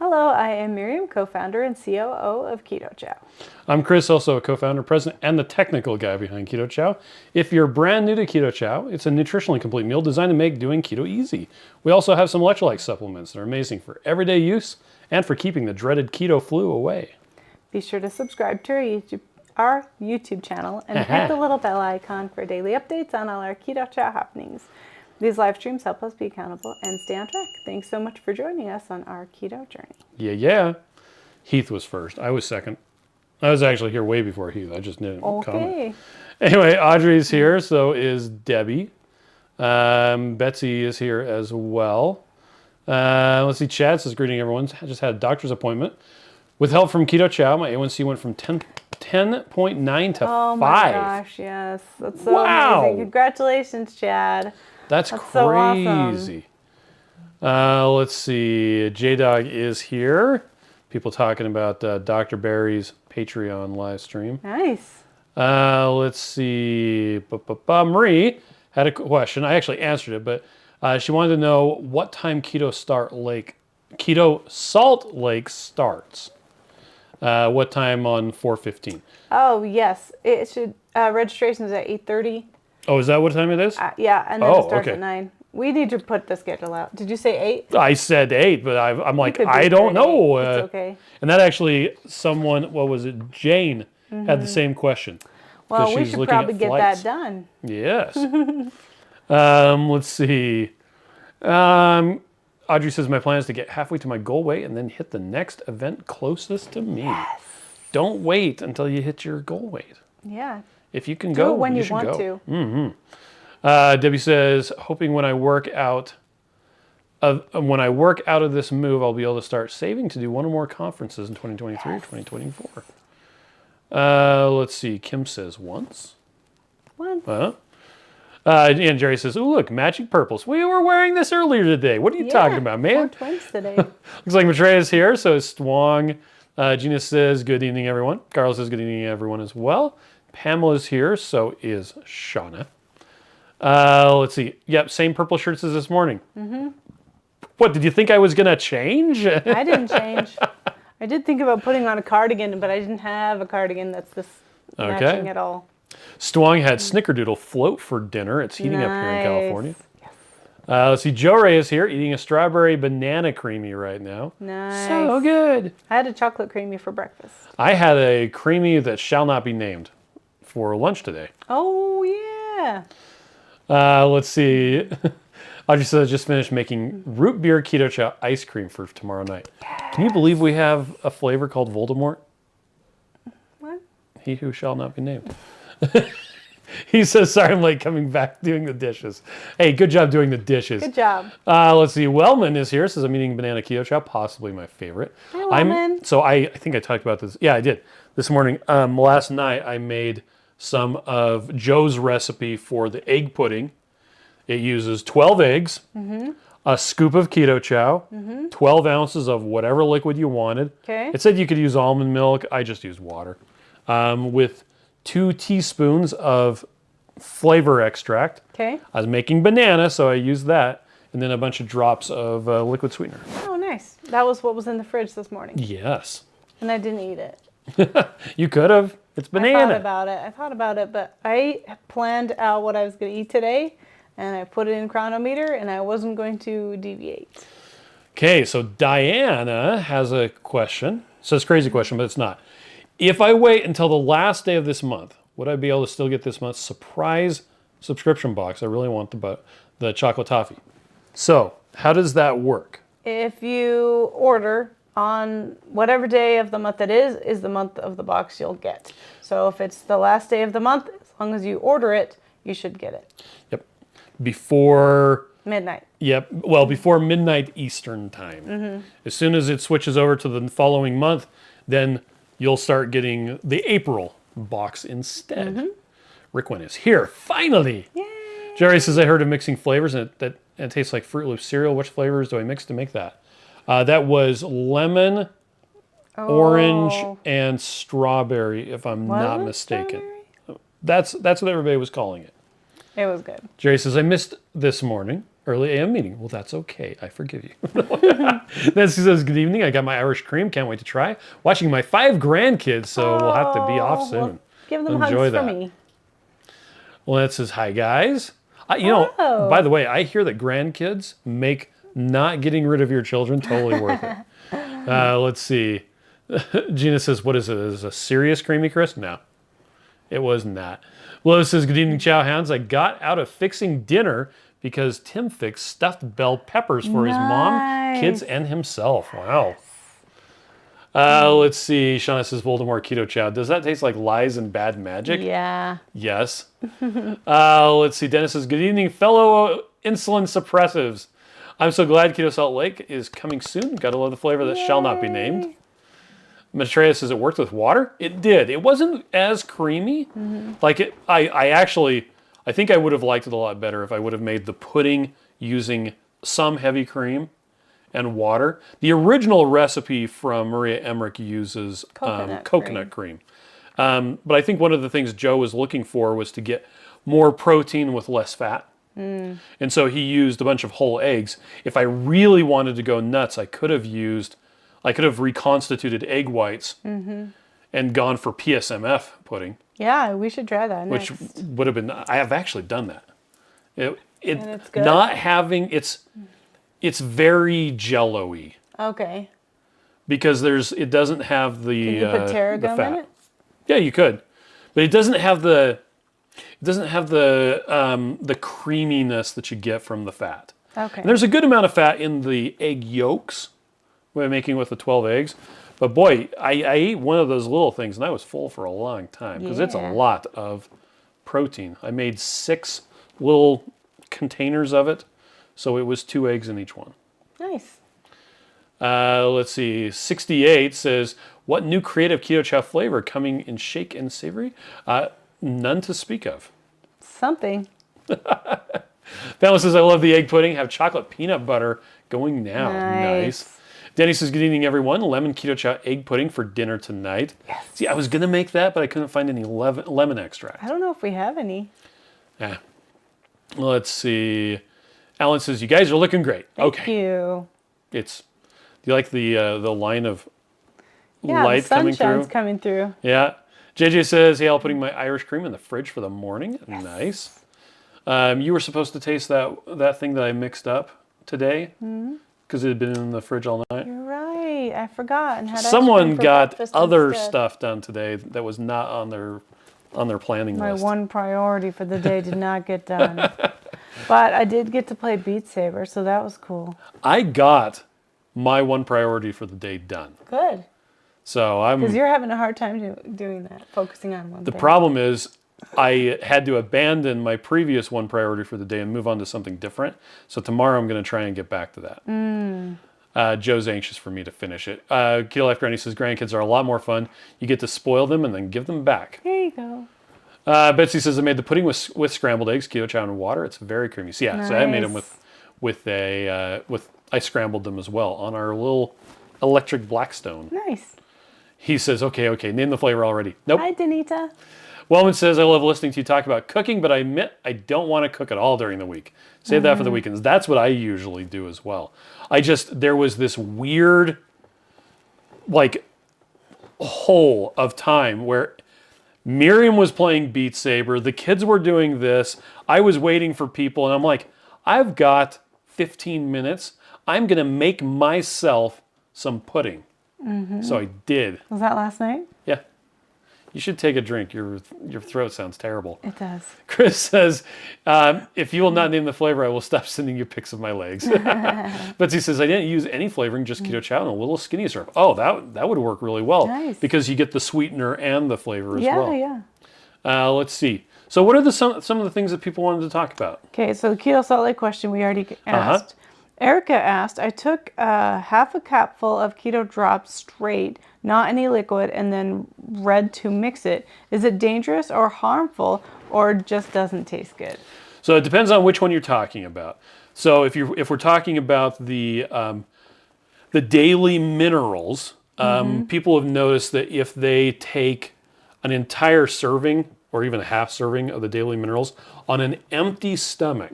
Hello, I am Miriam, co-founder and COO of Keto Chow. I'm Chris, also a co-founder, president, and the technical guy behind Keto Chow. If you're brand new to Keto Chow, it's a nutritionally complete meal designed to make doing keto easy. We also have some electrolyte supplements that are amazing for everyday use and for keeping the dreaded keto flu away. Be sure to subscribe to our YouTube channel and hit the little bell icon for daily updates on all our Keto Chow happenings. These live streams help us be accountable and stay on track. Thanks so much for joining us on our keto journey. Yeah. Heath was first. I was second. I was actually here way before Heath. I just didn't comment. Anyway, Audrey's here, so is Debbie. Betsy is here as well. Let's see, Chad says, greeting everyone. I just had a doctor's appointment. With help from Keto Chow, my A1C went from 10.9 to 5. Oh my gosh, yes. That's so amazing. Congratulations, Chad. That's crazy. So awesome. Let's see. J-Dog is here. People talking about Dr. Barry's Patreon live stream. Nice. Let's see. Marie had a question. I actually answered it, but she wanted to know what time Keto Salt Lake starts. What time on 4/15? Oh, yes. It should. Registration is at 8:30. Oh, is that what time it is? Yeah, and then it starts at 9. We need to put the schedule out. Did you say 8? I said 8, but I'm like, I don't know. It's okay. And that actually, someone, what was it, Jane, had the same question. Well, we should probably get that done. Yes. Let's see. Audrey says, my plan is to get halfway to my goal weight and then hit the next event closest to me. Yes. Don't wait until you hit your goal weight. Yeah. If you can Do go, it when you you should want go. to. Debbie says, hoping when I work out of this move, I'll be able to start saving to do one or more conferences in 2023 or 2024. Let's see. Kim says once. Once. And Jerry says, oh, look, matching purples. We were wearing this earlier today. What are you talking about, man? We're twins today. Looks like Matreya's here, so is Stwong. Gina says, good evening, everyone. Carl says, good evening, everyone, as well. Pamela's here, so is Shauna. Let's see. Yep, same purple shirts as this morning. What, did you think I was going to change? I didn't change. I did think about putting on a cardigan, but I didn't have a cardigan that's this matching at all. Stwong had Snickerdoodle float for dinner. It's heating up here in California. Yes. Let's see. Joe Ray is here eating a strawberry banana creamy right now. Nice. So good. I had a chocolate creamy for breakfast. I had a creamy that shall not be named for lunch today. Oh, yeah. Let's see. Audrey says, I just finished making root beer Keto Chow ice cream for tomorrow night. Yes. Can you believe we have a flavor called Voldemort? What? He who shall not be named. He says, sorry, I'm late coming back doing the dishes. Hey, good job doing the dishes. Good job. Let's see. Wellman is here. Says, I'm eating banana Keto Chow, possibly my favorite. Hi, Wellman. I think I talked about this. Yeah, I did. This morning. Last night, I made some of Joe's recipe for the egg pudding. It uses 12 eggs, a scoop of Keto Chow, 12 ounces of whatever liquid you wanted. Okay. It said you could use almond milk. I just used water. With 2 teaspoons of flavor extract. Okay. I was making banana, so I used that. And then a bunch of drops of liquid sweetener. Oh, nice. That was what was in the fridge this morning. Yes. And I didn't eat it. You could have. It's banana. I thought about it, but I planned out what I was going to eat today, and I put it in Chronometer, and I wasn't going to deviate. Okay, so Diana has a question. Says crazy question, but it's not. If I wait until the last day of this month, would I be able to still get this month's surprise subscription box? I really want the chocolate toffee. So, how does that work? If you order on whatever day of the month it is the month of the box you'll get. So if it's the last day of the month, as long as you order it, you should get it. Yep. Before midnight. Yep. Well, before midnight Eastern time. As soon as it switches over to the following month, then you'll start getting the April box instead. Rick Wynn is here, finally. Yay. Jerry says, I heard of mixing flavors and it tastes like Froot Loops cereal. Which flavors do I mix to make that? That was lemon, orange, and strawberry, if I'm not mistaken. That's what everybody was calling it. It was good. Jerry says, I missed this morning, Early AM meeting. Well, that's okay. I forgive you. Nancy says, good evening. I got my Irish cream. Can't wait to try. Watching my 5 grandkids, so we'll have to be off soon. Well, give them Enjoy hugs that. for me. Lance says, hi, guys. By the way, I hear that grandkids make not getting rid of your children totally worth it. Let's see. Gina says, what is it? Is it a serious creamy crisp? No, it was not. Lois says, good evening, Chow Hounds. I got out of fixing dinner because Tim fixed stuffed bell peppers for his mom, kids, and himself. Wow. Let's see. Shauna says, Voldemort Keto Chow. Does that taste like lies and bad magic? Yeah. Yes. Let's see. Dennis says, good evening, fellow insulin suppressives. I'm so glad Keto Salt Lake is coming soon. Gotta love the flavor that shall not be named. Maitreya says it worked with water. It did. It wasn't as creamy. Like it. I think I would have liked it a lot better if I would have made the pudding using some heavy cream and water. The original recipe from Maria Emmerich uses coconut cream. But I think one of the things Joe was looking for was to get more protein with less fat. And so he used a bunch of whole eggs. If I really wanted to go nuts, I could have reconstituted egg whites and gone for PSMF pudding. Yeah, we should try that next. Which would have been, I have actually done that. And it's good? Not having, it's very jello-y. Okay. Because it doesn't have the Can you put tarragon fat. in it? Yeah, you could. But it doesn't have the creaminess that you get from the fat. Okay. And there's a good amount of fat in the egg yolks when making with the 12 eggs. But boy, I ate one of those little things and I was full for a long time because it's a lot of protein. I made 6 little containers of it, so it was 2 eggs in each one. Nice. Let's see. 68 says, what new creative Keto Chow flavor coming in shake and savory? None to speak of. Something. Pamela says, I love the egg pudding. Have chocolate peanut butter going now. Nice. Denny says, good evening, everyone. Lemon Keto Chow egg pudding for dinner tonight. Yes. See, I was going to make that, but I couldn't find any lemon extract. I don't know if we have any. Yeah. Let's see. Alan says, you guys are looking great. Thank you. Do you like the line of light coming through? Yeah, the sunshine's coming through. Yeah. JJ says, hey, I'm putting my Irish cream in the fridge for the morning. Yes. Nice. You were supposed to taste that thing that I mixed up today because it had been in the fridge all night. You're right. I forgot. And had someone got other stuff done today that was not on their planning list. My one priority for the day did not get done. But I did get to play Beat Saber, so that was cool. I got my one priority for the day done. Good. So because you're having a hard time doing that, focusing on one thing. The problem is I had to abandon my previous one priority for the day and move on to something different. So tomorrow I'm going to try and get back to that. Joe's anxious for me to finish it. Keto Life Granny says grandkids are a lot more fun. You get to spoil them and then give them back. There you go. Betsy says I made the pudding with scrambled eggs, keto chow, and water. It's very creamy. So so I made them I scrambled them as well on our little electric Blackstone. Nice. He says, okay, name the flavor already. Nope. Hi, Danita. Wellman says, I love listening to you talk about cooking, but I admit I don't want to cook at all during the week. Save that for the weekends. That's what I usually do as well. There was this weird, hole of time where Miriam was playing Beat Saber, the kids were doing this, I was waiting for people, and I'm like, I've got 15 minutes. I'm going to make myself some pudding. So I did. Was that last night? Yeah. You should take a drink. Your throat sounds terrible. It does. Chris says, if you will not name the flavor, I will stop sending you pics of my legs. Betsy says, I didn't use any flavoring, just keto chow and a little skinny syrup. Oh, that would work really well. Nice. Because you get the sweetener and the flavor as well. Yeah. Let's see. So what are some of the things that people wanted to talk about? Okay, so the Keto Salt Lake question we already asked. Erica asked, I took half a capful of keto drops straight, not any liquid, and then read to mix it. Is it dangerous or harmful, or just doesn't taste good? So it depends on which one you're talking about. So if we're talking about the daily minerals, people have noticed that if they take an entire serving or even a half serving of the daily minerals on an empty stomach,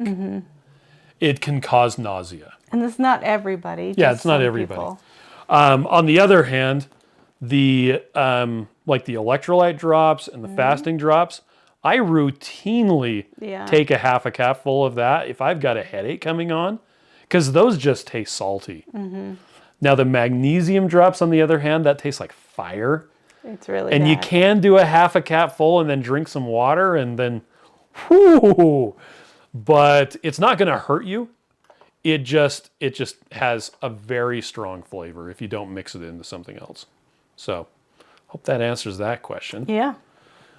it can cause nausea. And it's not everybody. Yeah, just it's not some everybody. people. On the other hand, the like the electrolyte drops and the fasting drops, I routinely take a half a capful of that if I've got a headache coming on, because those just taste salty. Now the magnesium drops, on the other hand, that tastes like fire. It's really and bad. you can do a half a capful and then drink some water and then, whoo, but it's not going to hurt you. It just has a very strong flavor if you don't mix it into something else. So, hope that answers that question. Yeah.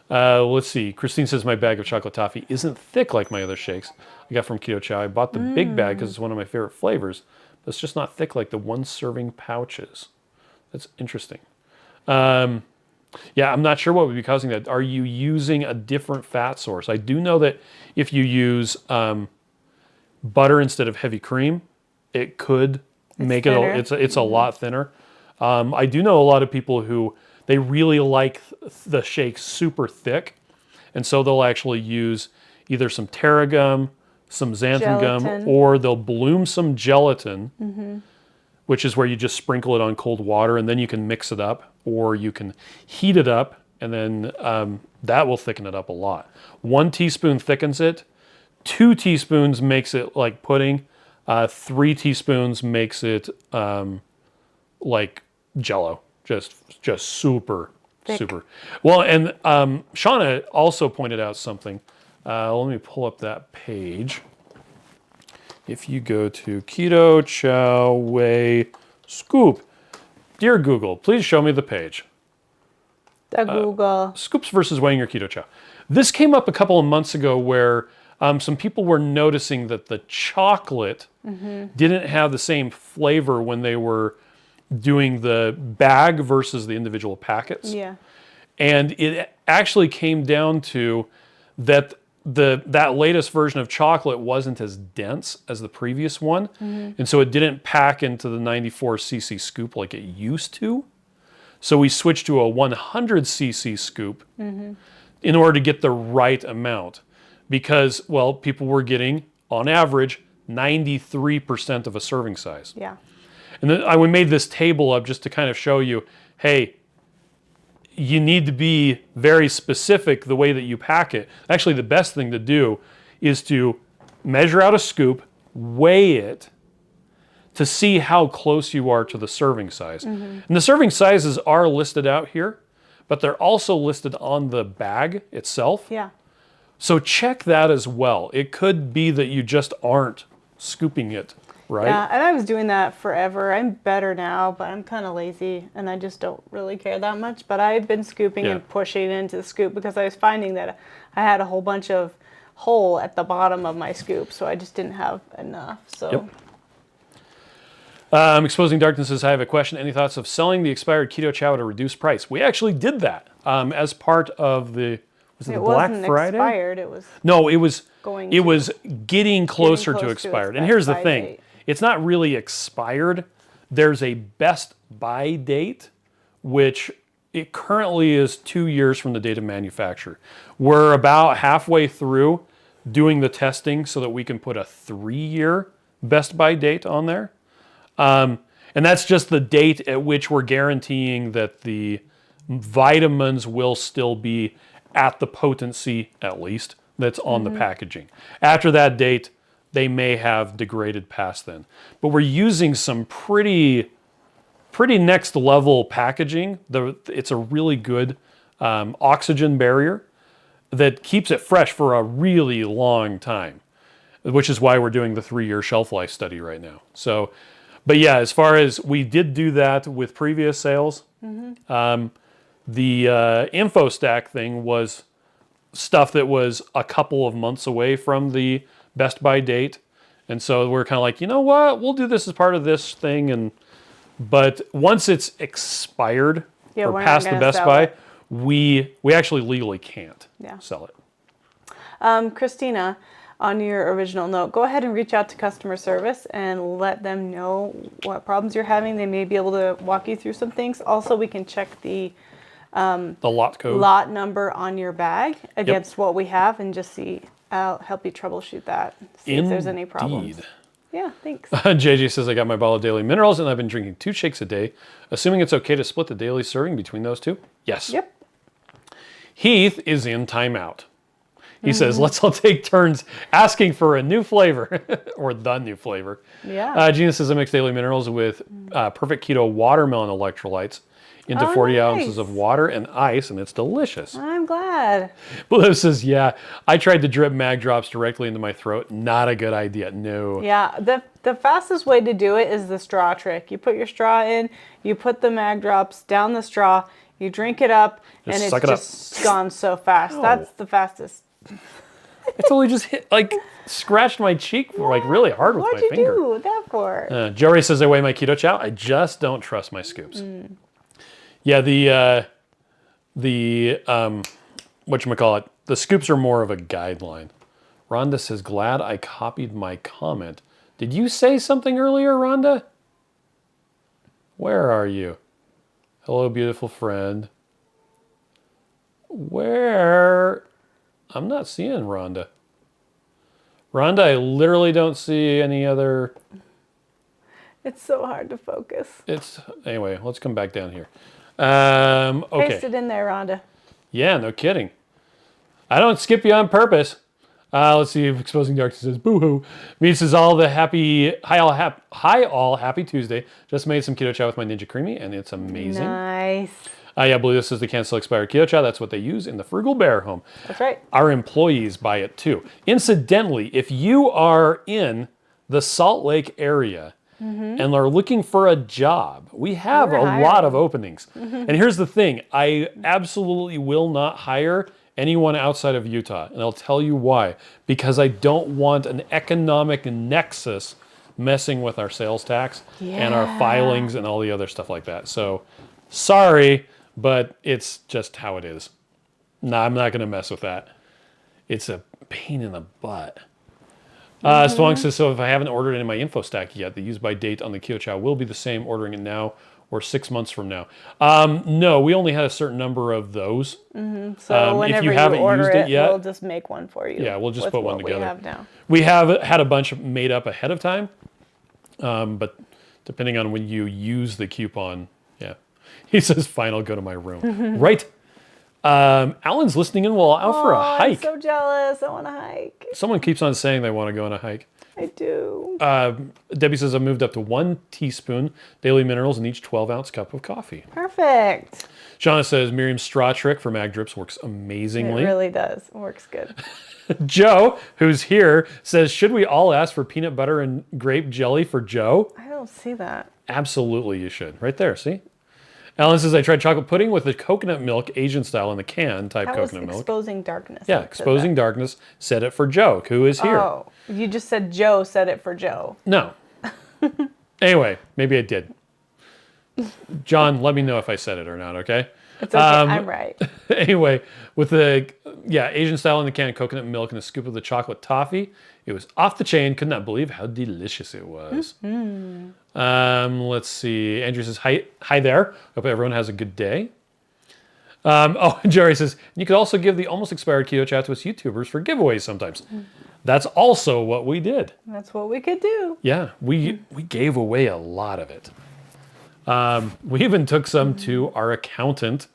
Let's see. Christine says my bag of chocolate toffee isn't thick like my other shakes I got from Keto Chow. I bought the big bag because it's one of my favorite flavors, but it's just not thick like the one serving pouches. That's interesting. Yeah, I'm not sure what would be causing that. Are you using a different fat source? I do know that if you use butter instead of heavy cream, it could make thinner. it's a lot thinner. I do know a lot of people who they really like the shake super thick, and so they'll actually use either some tarragon, some xanthan gum, or they'll bloom some gelatin, which is where you just sprinkle it on cold water and then you can mix it up, or you can heat it up and then that will thicken it up a lot. 1 teaspoon thickens it. 2 teaspoons makes it like pudding. 3 teaspoons makes it like Jell-O, just super thick. super. Well, and Shauna also pointed out something. Let me pull up that page. If you go to Keto Chow Whey Scoop, dear Google, please show me the page. The Google. Scoops versus weighing your Keto Chow. This came up a couple of months ago where some people were noticing that the chocolate didn't have the same flavor when they were doing the bag versus the individual packets. Yeah. And it actually came down to that that latest version of chocolate wasn't as dense as the previous one. And so it didn't pack into the 94cc scoop like it used to. So we switched to a 100cc scoop in order to get the right amount. Because, well, people were getting, on average, 93% of a serving size. Yeah. And then we made this table up just to kind of show you, hey, you need to be very specific the way that you pack it. Actually, the best thing to do is to measure out a scoop, weigh it, to see how close you are to the serving size. And the serving sizes are listed out here, but they're also listed on the bag itself. Yeah. So check that as well. It could be that you just aren't scooping it right. Yeah, and I was doing that forever. I'm better now, but I'm kind of lazy, and I just don't really care that much. But I've been scooping and pushing into the scoop because I was finding that I had a whole bunch of hole at the bottom of my scoop, so I just didn't have enough. So. Exposing Darkness says, I have a question. Any thoughts of selling the expired Keto Chow at a reduced price? We actually did that as part of the... Was it the Black Friday? Expired. It was. No, it was. It was getting closer to expired. And here's the thing: date. It's not really expired. There's a best by date, which it currently is 2 years from the date of manufacture. We're about halfway through doing the testing so that we can put a 3-year best by date on there, and that's just the date at which we're guaranteeing that the vitamins will still be at the potency, at least, that's on the packaging. After that date, they may have degraded past then. But we're using some pretty next level packaging. It's a really good oxygen barrier that keeps it fresh for a really long time, which is why we're doing the 3-year shelf life study right now. So, but yeah, as far as we did do that with previous sales, the InfoStack thing was stuff that was a couple of months away from the Best By date. And so we're kind of like, you know what, we'll do this as part of this thing. But once it's expired or past the Best By, we actually legally can't sell it. Christina, on your original note, go ahead and reach out to customer service and let them know what problems you're having. They may be able to walk you through some things. Also, we can check the lot code, lot number on your bag against what we have and just see I'll help you troubleshoot that. See if there's any problems. Indeed. Yeah, thanks. JJ says, I got my bottle of daily minerals and I've been drinking 2 shakes a day. Assuming it's okay to split the daily serving between those 2? Yes. Yep. Heath is in timeout. He says, let's all take turns asking for a new flavor or the new flavor. Yeah. Gina says, I mix daily minerals with perfect keto watermelon electrolytes into 40 ounces of water and ice, and it's delicious. I'm glad. Blue says, yeah, I tried to drip mag drops directly into my throat. Not a good idea. No. Yeah, the fastest way to do it is the straw trick. You put your straw in, you put the mag drops down the straw, you drink it up, and it's just gone so fast. Ow. That's the fastest. It's only just scratched my cheek really hard with my finger. What'd you do that for? Joe Ray says, I weigh my keto chow. I just don't trust my scoops. Yeah, whatchamacallit, the scoops are more of a guideline. Rhonda says, glad I copied my comment. Did you say something earlier, Rhonda? Where are you? Hello, beautiful friend. Where? I'm not seeing Rhonda. Rhonda, I literally don't see any other... It's so hard to focus. Anyway, let's come back down here. Okay. Paste it in there, Rhonda. Yeah, no kidding. I don't skip you on purpose. Let's see if Exposing Darkness says, boo-hoo. Meets is all the hi all, happy Tuesday. Just made some keto chow with my Ninja Creamy, and it's amazing. Nice. Yeah, Blue, this is the cancel expired keto chow. That's what they use in the Frugal Bear home. That's right. Our employees buy it too. Incidentally, if you are in the Salt Lake area, and are looking for a job, we have a lot of openings. And here's the thing, I absolutely will not hire anyone outside of Utah. And I'll tell you why. Because I don't want an economic nexus messing with our sales tax and our filings and all the other stuff like that. So sorry, but it's just how it is. No, I'm not going to mess with that. It's a pain in the butt. Swang says, so if I haven't ordered it in my info stack yet, the use by date on the keto chow will be the same ordering it now or 6 months from now. No, we only had a certain number of those. So whenever if you haven't order used it yet, we'll just make one for you. Yeah, we'll just put one together. We have now. We have had a bunch made up ahead of time, but depending on when you use the coupon, yeah. He says, fine, I'll go to my room. Right. Alan's listening in while out for a hike. I'm so jealous. I want to hike. Someone keeps on saying they want to go on a hike. I do. Debbie says, I moved up to 1 teaspoon daily minerals in each 12-ounce cup of coffee. Perfect. Shauna says, Miriam's straw trick for mag drips works amazingly. It really does. It works good. Joe, who's here, says, should we all ask for peanut butter and grape jelly for Joe? I don't see that. Absolutely you should. Right there, see? Alan says, I tried chocolate pudding with the coconut milk, Asian style in the can type coconut milk. Exposing Darkness. Yeah, Exposing Darkness said it for Joe, who is here. Oh, you just said Joe said it for Joe. No. Anyway, maybe I did. John, let me know if I said it or not, okay? It's okay, I'm right. Anyway, with the Asian style in the can, coconut milk, and a scoop of the chocolate toffee, it was off the chain. Could not believe how delicious it was. Let's see. Andrew says, hi there. Hope everyone has a good day. Jerry says, you could also give the almost expired keto chow to us YouTubers for giveaways sometimes. That's also what we did. That's what we could do. Yeah, we gave away a lot of it. We even took some to our accountant.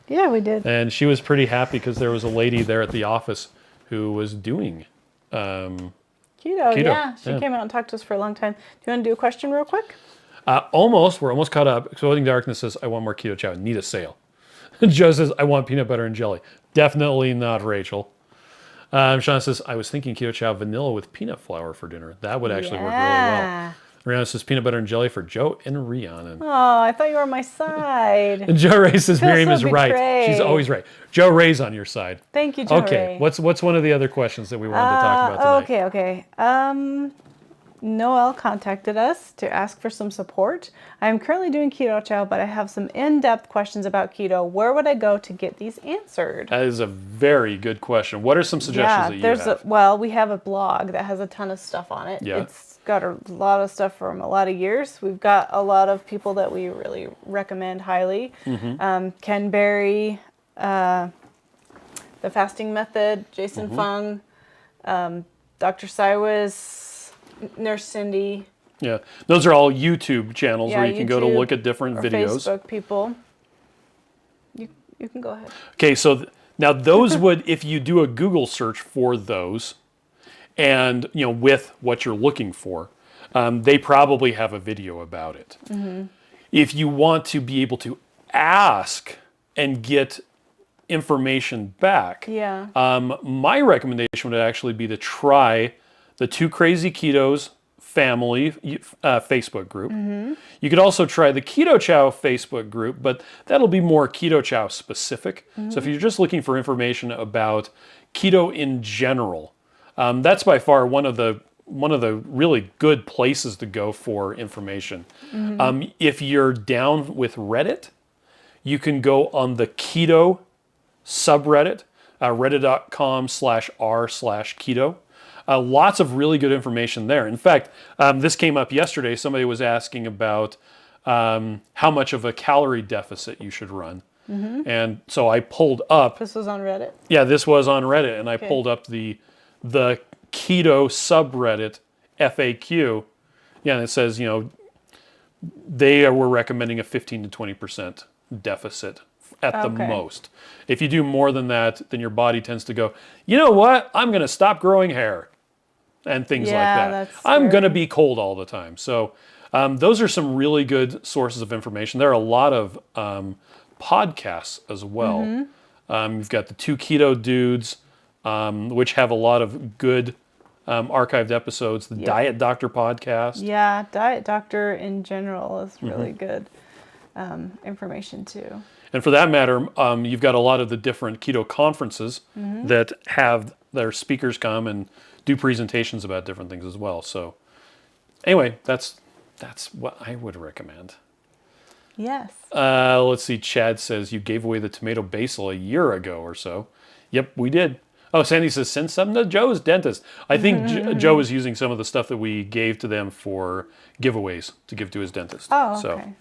Yeah, we did. And she was pretty happy because there was a lady there at the office who was doing keto. Yeah, she came out and talked to us for a long time. Do you want to do a question real quick? Almost. We're almost caught up. Exploding Darkness says, I want more keto chow. Need a sale. Joe says, I want peanut butter and jelly. Definitely not Rachel. Sean says, I was thinking keto chow vanilla with peanut flour for dinner. That would actually work really well. Rihanna says, peanut butter and jelly for Joe and Rhiannon. Oh, I thought you were on my side. And Joe Ray says, Miriam is right. betrayed. She's always right. Joe Ray's on your side. Thank you, Joe Okay, Ray. what's one of the other questions that we wanted to talk about tonight? Okay. Noelle contacted us to ask for some support. I am currently doing keto chow, but I have some in-depth questions about keto. Where would I go to get these answered? That is a very good question. What are some suggestions that you have? We have a blog that has a ton of stuff on it. Yeah. It's got a lot of stuff from a lot of years. We've got a lot of people that we really recommend highly. Ken Berry, The Fasting Method, Jason Fung, Dr. Cywis, Nurse Cindy. Yeah, those are all YouTube channels Yeah, where you can go to YouTube look at different or videos. Facebook people. You can go ahead. Okay, so now those would, if you do a Google search for those, and with what you're looking for, they probably have a video about it. If you want to be able to ask and get information back, Yeah. my recommendation would actually be to try the Two Crazy Ketos family Facebook group. You could also try the Keto Chow Facebook group, but that'll be more Keto Chow specific. So if you're just looking for information about keto in general, that's by far one of the really good places to go for information. If you're down with Reddit, you can go on the keto subreddit, reddit.com/r/keto. Lots of really good information there. In fact, this came up yesterday. Somebody was asking about how much of a calorie deficit you should run. And so I pulled up. This was on Reddit? Yeah, this was on Reddit. And I pulled up the keto subreddit FAQ. Yeah, and it says, they were recommending a 15 to 20% deficit at the most. If you do more than that, then your body tends to go, you know what? I'm going to stop growing hair and things like that. That's I'm going to scary. be cold all the time. So those are some really good sources of information. There are a lot of podcasts as well. You've got the Two Keto Dudes, which have a lot of good archived episodes. The Diet Doctor podcast. Yeah, Diet Doctor in general is really good information too. And for that matter, you've got a lot of the different keto conferences that have their speakers come and do presentations about different things as well. So anyway, that's what I would recommend. Yes. Let's see. Chad says you gave away the tomato basil a year ago or so. Yep, we did. Oh, Sandy says send some to Joe's dentist. I think Joe is using some of the stuff that we gave to them for giveaways to give to his dentist. Oh, okay.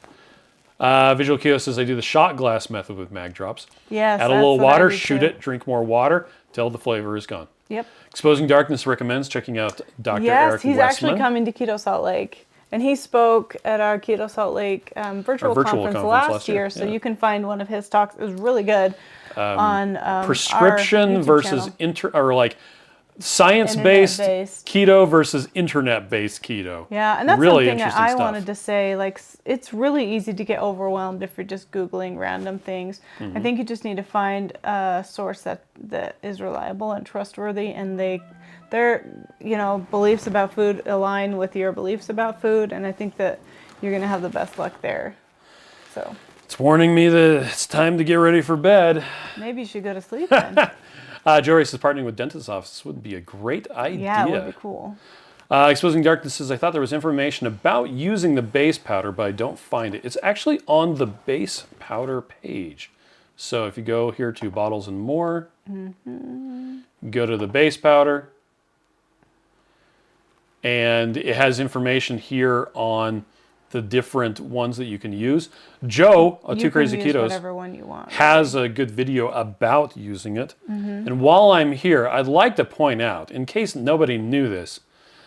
Visual Keto says I do the shot glass method with mag drops. Yes. Add a little water, shoot it, drink more water till the flavor is gone. Yep. Exposing Darkness recommends checking out Dr. Yes, Eric he's Westman. actually coming to Keto Salt Lake. And he spoke at our Keto Salt Lake virtual conference last year. So you can find one of his talks. It was really good on prescription our versus channel. Science-based Internet-based. keto versus internet-based keto. Yeah, and that's really something that interesting I stuff. wanted to say. Like, it's really easy to get overwhelmed if you're just Googling random things. I think you just need to find a source that is reliable and trustworthy, and their beliefs about food align with your beliefs about food, and I think that you're going to have the best luck there. So It's warning me that it's time to get ready for bed. maybe you should go to sleep then. Jory says partnering with dentist's office would be a great idea. Yeah, it would be cool. Exposing Darkness says, I thought there was information about using the base powder, but I don't find it. It's actually on the base powder page. So if you go here to Bottles and More, go to the base powder, and it has information here on the different ones that you can use. Joe, Two Crazy Ketos, whatever one you want. has a good video about using it. And while I'm here, I'd like to point out, in case nobody knew this,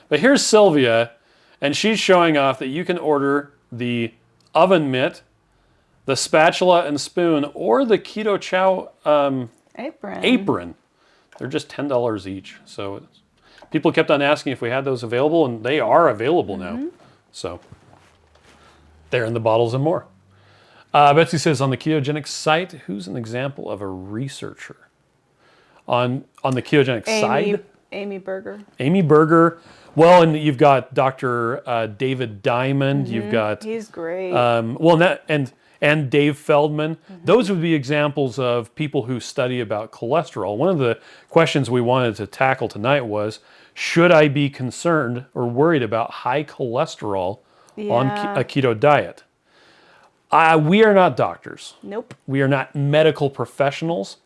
but here's Sylvia, and she's showing off that you can order the oven mitt, the spatula and spoon, or the Keto Chow apron. They're just $10 each. So people kept on asking if we had those available, and they are available now. So they're in the Bottles and More. Betsy says, on the Ketogenic site, who's an example of a researcher? On the Ketogenic side? Amy Berger. Amy Berger. Well, and you've got Dr. David Diamond. You've got... He's great. And Dave Feldman. Those would be examples of people who study about cholesterol. One of the questions we wanted to tackle tonight was, should I be concerned or worried about high cholesterol on a keto diet? We are not doctors. Nope. We are not medical professionals.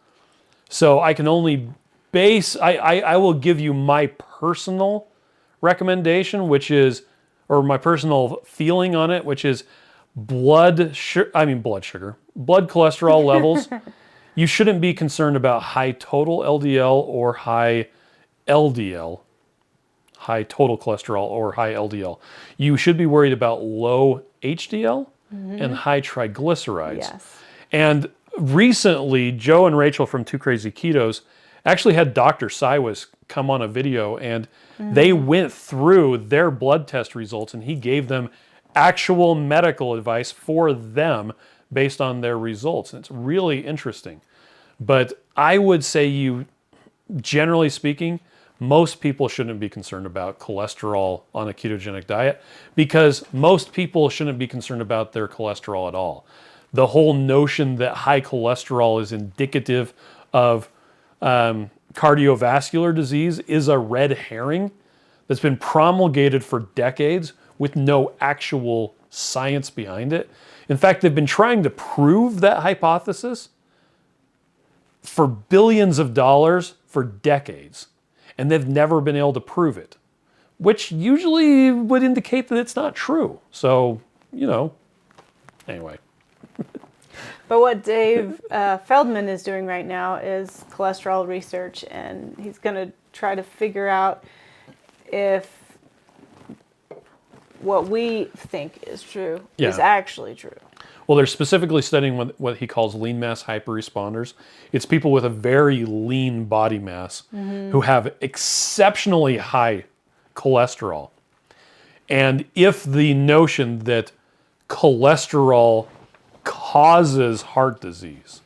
So I can only I will give you my personal recommendation, which is, or my personal feeling on it, which is blood cholesterol levels. You shouldn't be concerned about high total LDL or high LDL, high total cholesterol or high LDL. You should be worried about low HDL and high triglycerides. Yes. And recently, Joe and Rachel from Two Crazy Ketos actually had Dr. Siwas come on a video, and they went through their blood test results, and he gave them actual medical advice for them based on their results. And it's really interesting. But I would say generally speaking, most people shouldn't be concerned about cholesterol on a ketogenic diet, because most people shouldn't be concerned about their cholesterol at all. The whole notion that high cholesterol is indicative of cardiovascular disease is a red herring that's been promulgated for decades with no actual science behind it. In fact, they've been trying to prove that hypothesis for billions of dollars for decades, and they've never been able to prove it, which usually would indicate that it's not true. So, anyway. But what Dave Feldman is doing right now is cholesterol research, and he's going to try to figure out if what we think is true is actually true. Well, they're specifically studying what he calls lean mass hyperresponders. It's people with a very lean body mass who have exceptionally high cholesterol. And if the notion that cholesterol causes heart disease,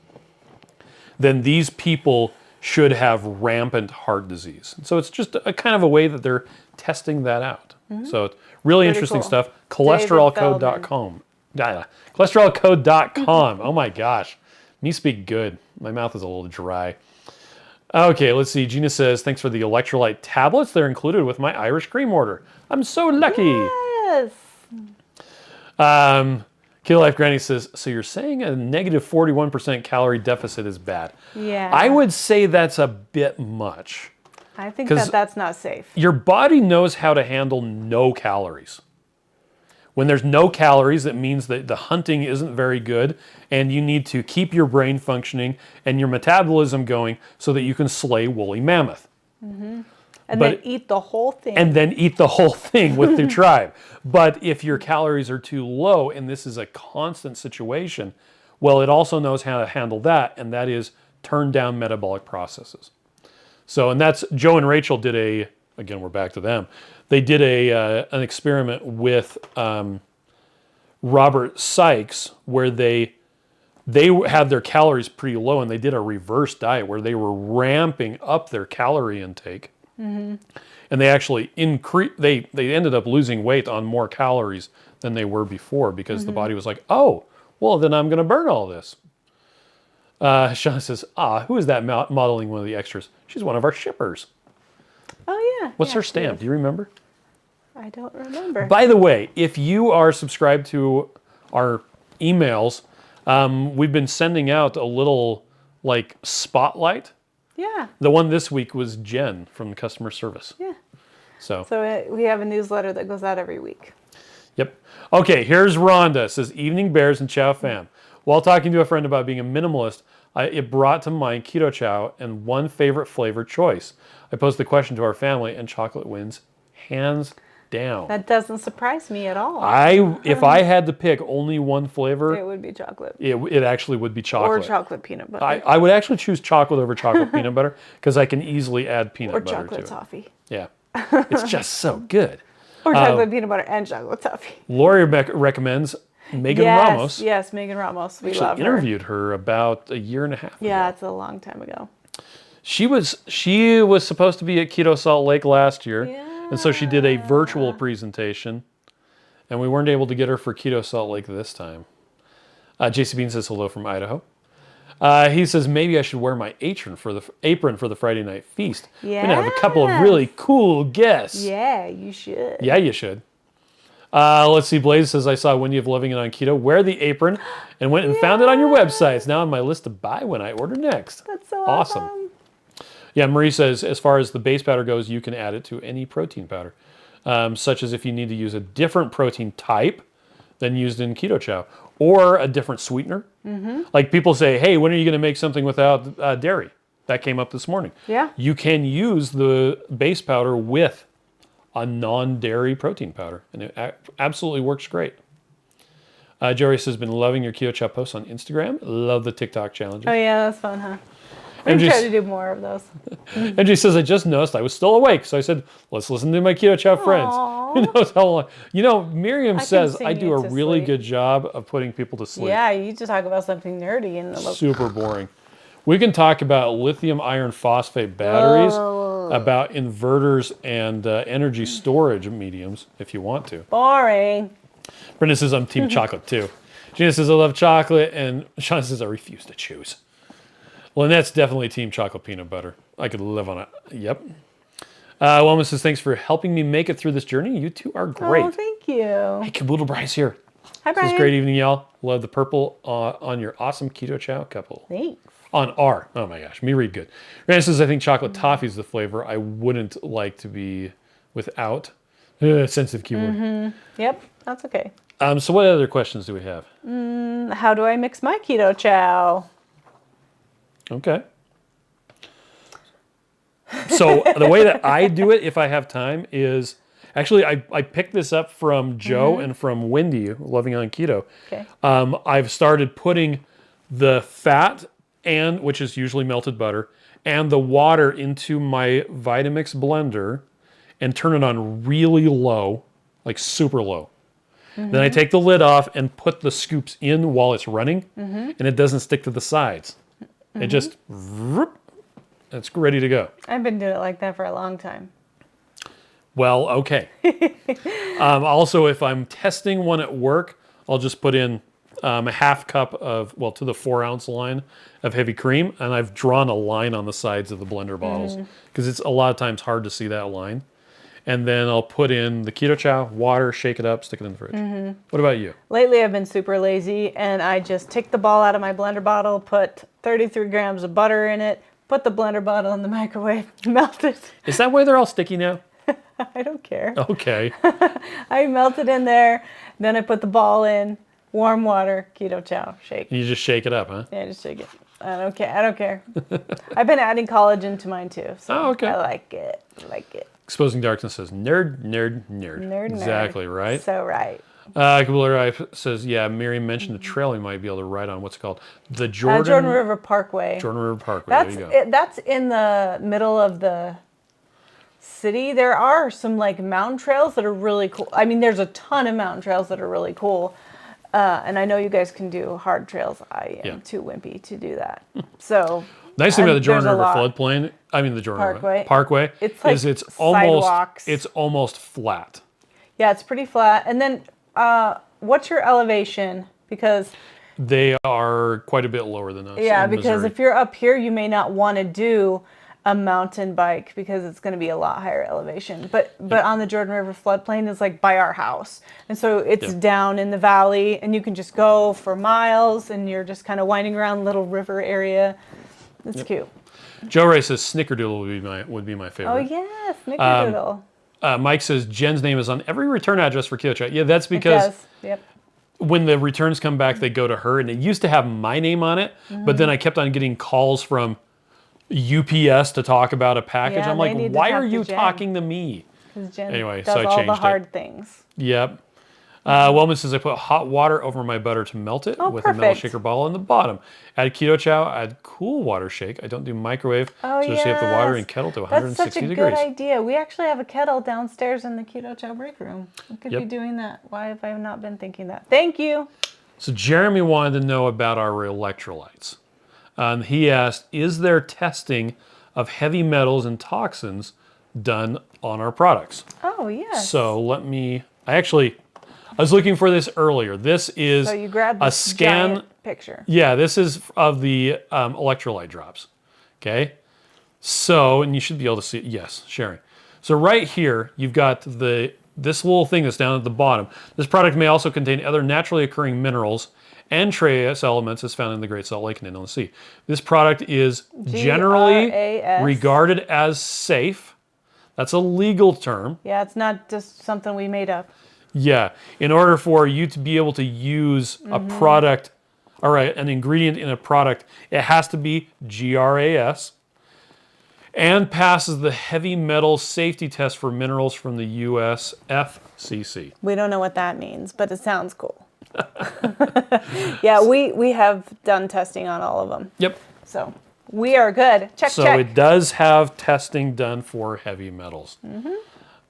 then these people should have rampant heart disease. So it's just a kind of a way that they're testing that out. So it's really Pretty interesting cool. stuff. Cholesterolcode.com. Cholesterolcode.com. Oh my gosh. Me speak good. My mouth is a little dry. Okay, let's see. Gina says, thanks for the electrolyte tablets. They're included with my Irish cream order. I'm so lucky. Yes. Kill Life Granny says, so you're saying a negative 41% calorie deficit is bad? Yeah. I would say that's a bit much. I think that's not safe. Your body knows how to handle no calories. When there's no calories, that means that the hunting isn't very good, and you need to keep your brain functioning and your metabolism going so that you can slay woolly mammoth. And then eat the whole thing. And then eat the whole thing with the tribe. But if your calories are too low, and this is a constant situation, well, it also knows how to handle that, and that is turn down metabolic processes. So, and that's, Joe and Rachel did again, we're back to them. They did an experiment with Robert Sykes where they had their calories pretty low, and they did a reverse diet where they were ramping up their calorie intake. And they actually they ended up losing weight on more calories than they were before, because the body was like, oh, well, then I'm going to burn all this. Sean says, who is that modeling one of the extras? She's one of our shippers. Oh, yeah. What's her stamp? Do you remember? I don't remember. By the way, if you are subscribed to our emails, we've been sending out a little spotlight. Yeah. The one this week was Jen from customer service. Yeah. So we have a newsletter that goes out every week. Yep. Okay, here's Rhonda. It says, evening bears and chow fam. While talking to a friend about being a minimalist, it brought to mind Keto Chow and one favorite flavor choice. I posed the question to our family, and chocolate wins hands down. That doesn't surprise me at all. If I had to pick only one flavor, it would be chocolate. It actually would be chocolate. Or chocolate peanut butter. I would actually choose chocolate over chocolate peanut butter, because I can easily add peanut butter to it. Or chocolate toffee. Yeah. It's just so good. Or chocolate peanut butter and chocolate toffee. Lori recommends Megan Ramos. Yes, Megan Ramos. We Actually love her. interviewed her about a year and a half ago. Yeah, it's a long time ago. She was supposed to be at Keto Salt Lake last year, and so she did a virtual presentation, and we weren't able to get her for Keto Salt Lake this time. JC Bean says hello from Idaho. He says, maybe I should wear my apron for the Friday night feast. Yeah. We're going to have a couple of really cool guests. Yeah, you should. Yeah, you should. Let's see. Blaze says, I saw Wendy of Living It on Keto wear the apron and went and found it on your website. It's now on my list to buy when I order next. That's so awesome. Yeah, Marie says, as far as the base powder goes, you can add it to any protein powder, such as if you need to use a different protein type than used in Keto Chow, or a different sweetener. Like people say, hey, when are you going to make something without dairy? That came up this morning. Yeah. You can use the base powder with a non-dairy protein powder, and it absolutely works great. Joey says, been loving your Keto Chow posts on Instagram. Love the TikTok challenges. Oh, yeah, that's fun, huh? I'm trying to do more of those. MJ says, I just noticed I was still awake. So I said, let's listen to my Keto Chow friends. Who knows how long? Miriam says I do a really good job of putting people to sleep. Yeah, you just talk about something nerdy and super boring. We can talk about lithium iron phosphate batteries, about inverters and energy storage mediums if you want to. Boring. Brenda says, I'm team chocolate too. Gina says, I love chocolate. And Sean says, I refuse to choose. Well, and that's definitely team chocolate peanut butter. I could live on it. Yep. Wellman says, thanks for helping me make it through this journey. You two are great. Oh, thank you. Hey, Caboodle Bryce here. Hi, Brian. This is great evening, y'all. Love the purple on your awesome Keto Chow couple. Thanks. On R. Oh my gosh, me read good. Rand says, I think chocolate toffee is the flavor I wouldn't like to be without. Sensitive keyword. Yep, that's okay. So what other questions do we have? How do I mix my Keto Chow? Okay. So the way that I do it, if I have time, is actually I picked this up from Joe and from Wendy, Loving on Keto. Okay. I've started putting the fat, and which is usually melted butter, and the water into my Vitamix blender and turn it on really low, like super low. Then I take the lid off and put the scoops in while it's running, and it doesn't stick to the sides. It just, it's ready to go. I've been doing it like that for a long time. Well, okay. Also, if I'm testing one at work, I'll just put in a half cup of, well, to the 4 ounce line of heavy cream, and I've drawn a line on the sides of the blender bottles because it's a lot of times hard to see that line. And then I'll put in the Keto Chow, water, shake it up, stick it in the fridge. What about you? Lately, I've been super lazy, and I just take the ball out of my blender bottle, put 33 grams of butter in it, put the blender bottle in the microwave, melt it. Is that why they're all sticky now? I don't care. Okay. I melt it in there, then I put the ball in, warm water, Keto Chow, shake. You just shake it up, huh? Yeah, just shake it. I don't care. I don't care. I've been adding collagen to mine too, so okay. I like it. I like it. Exposing Darkness says, nerd, nerd, nerd. Nerd, exactly, nerd. right? So right. Kabula says, yeah, Miriam mentioned the trail we might be able to ride on. What's it called? The Jordan River Parkway. Jordan River Parkway, That's there you go. That's in the middle of the city. There are some like mountain trails that are really cool. I mean, there's a ton of mountain trails that are really cool. And I know you guys can do hard trails. I am too wimpy to do that. So nice thing about the Jordan River floodplain, I mean the Jordan River Parkway, it's like is sidewalks. it's almost flat. Yeah, it's pretty flat. And then what's your elevation? Because they are quite a bit lower than us. Yeah, because if you're up here, you may not want to do a mountain bike because it's going to be a lot higher elevation. But on the Jordan River floodplain, it's like by our house. And so it's down in the valley, and you can just go for miles, and you're just kind of winding around little river area. It's cute. Joe Ray says Snickerdoodle would be my favorite. Oh, yeah, Snickerdoodle. Mike says Jen's name is on every return address for Keto Chow. Yeah, that's because when the returns come back, they go to her. And it used to have my name on it, but then I kept on getting calls from UPS to talk about a package. Yeah, I'm like, why are you talking to me? Jen anyway, does so I all changed the hard things. Yep. Wellman says I put hot water over my butter to melt it with a metal shaker bottle in the bottom. Add Keto Chow, add cool water shake. I don't do microwave, so just have the water and kettle to 160 degrees. That's such a good idea. We actually have a kettle downstairs in the Keto Chow break room. We could be doing that. Why have I not been thinking that? Thank you. So Jeremy wanted to know about our electrolytes. He asked, is there testing of heavy metals and toxins done on our products? Oh, yes. So I was looking for this earlier. This is so you grabbed a scan giant picture. Yeah, this is of the electrolyte drops. Okay. So, and you should be able to see it. Yes, sharing. So right here, you've got this little thing that's down at the bottom. This product may also contain other naturally occurring minerals and trace elements as found in the Great Salt Lake and Inland Sea. This product is generally regarded as safe. That's a legal term. Yeah, it's not just something we made up. Yeah, in order for you to be able to use a product, an ingredient in a product, it has to be GRAS, and passes the heavy metal safety test for minerals from the US FCC. We don't know what that means, but it sounds cool. Yeah, we have done testing on all of them. Yep. So we are good. Check. So it does have testing done for heavy metals.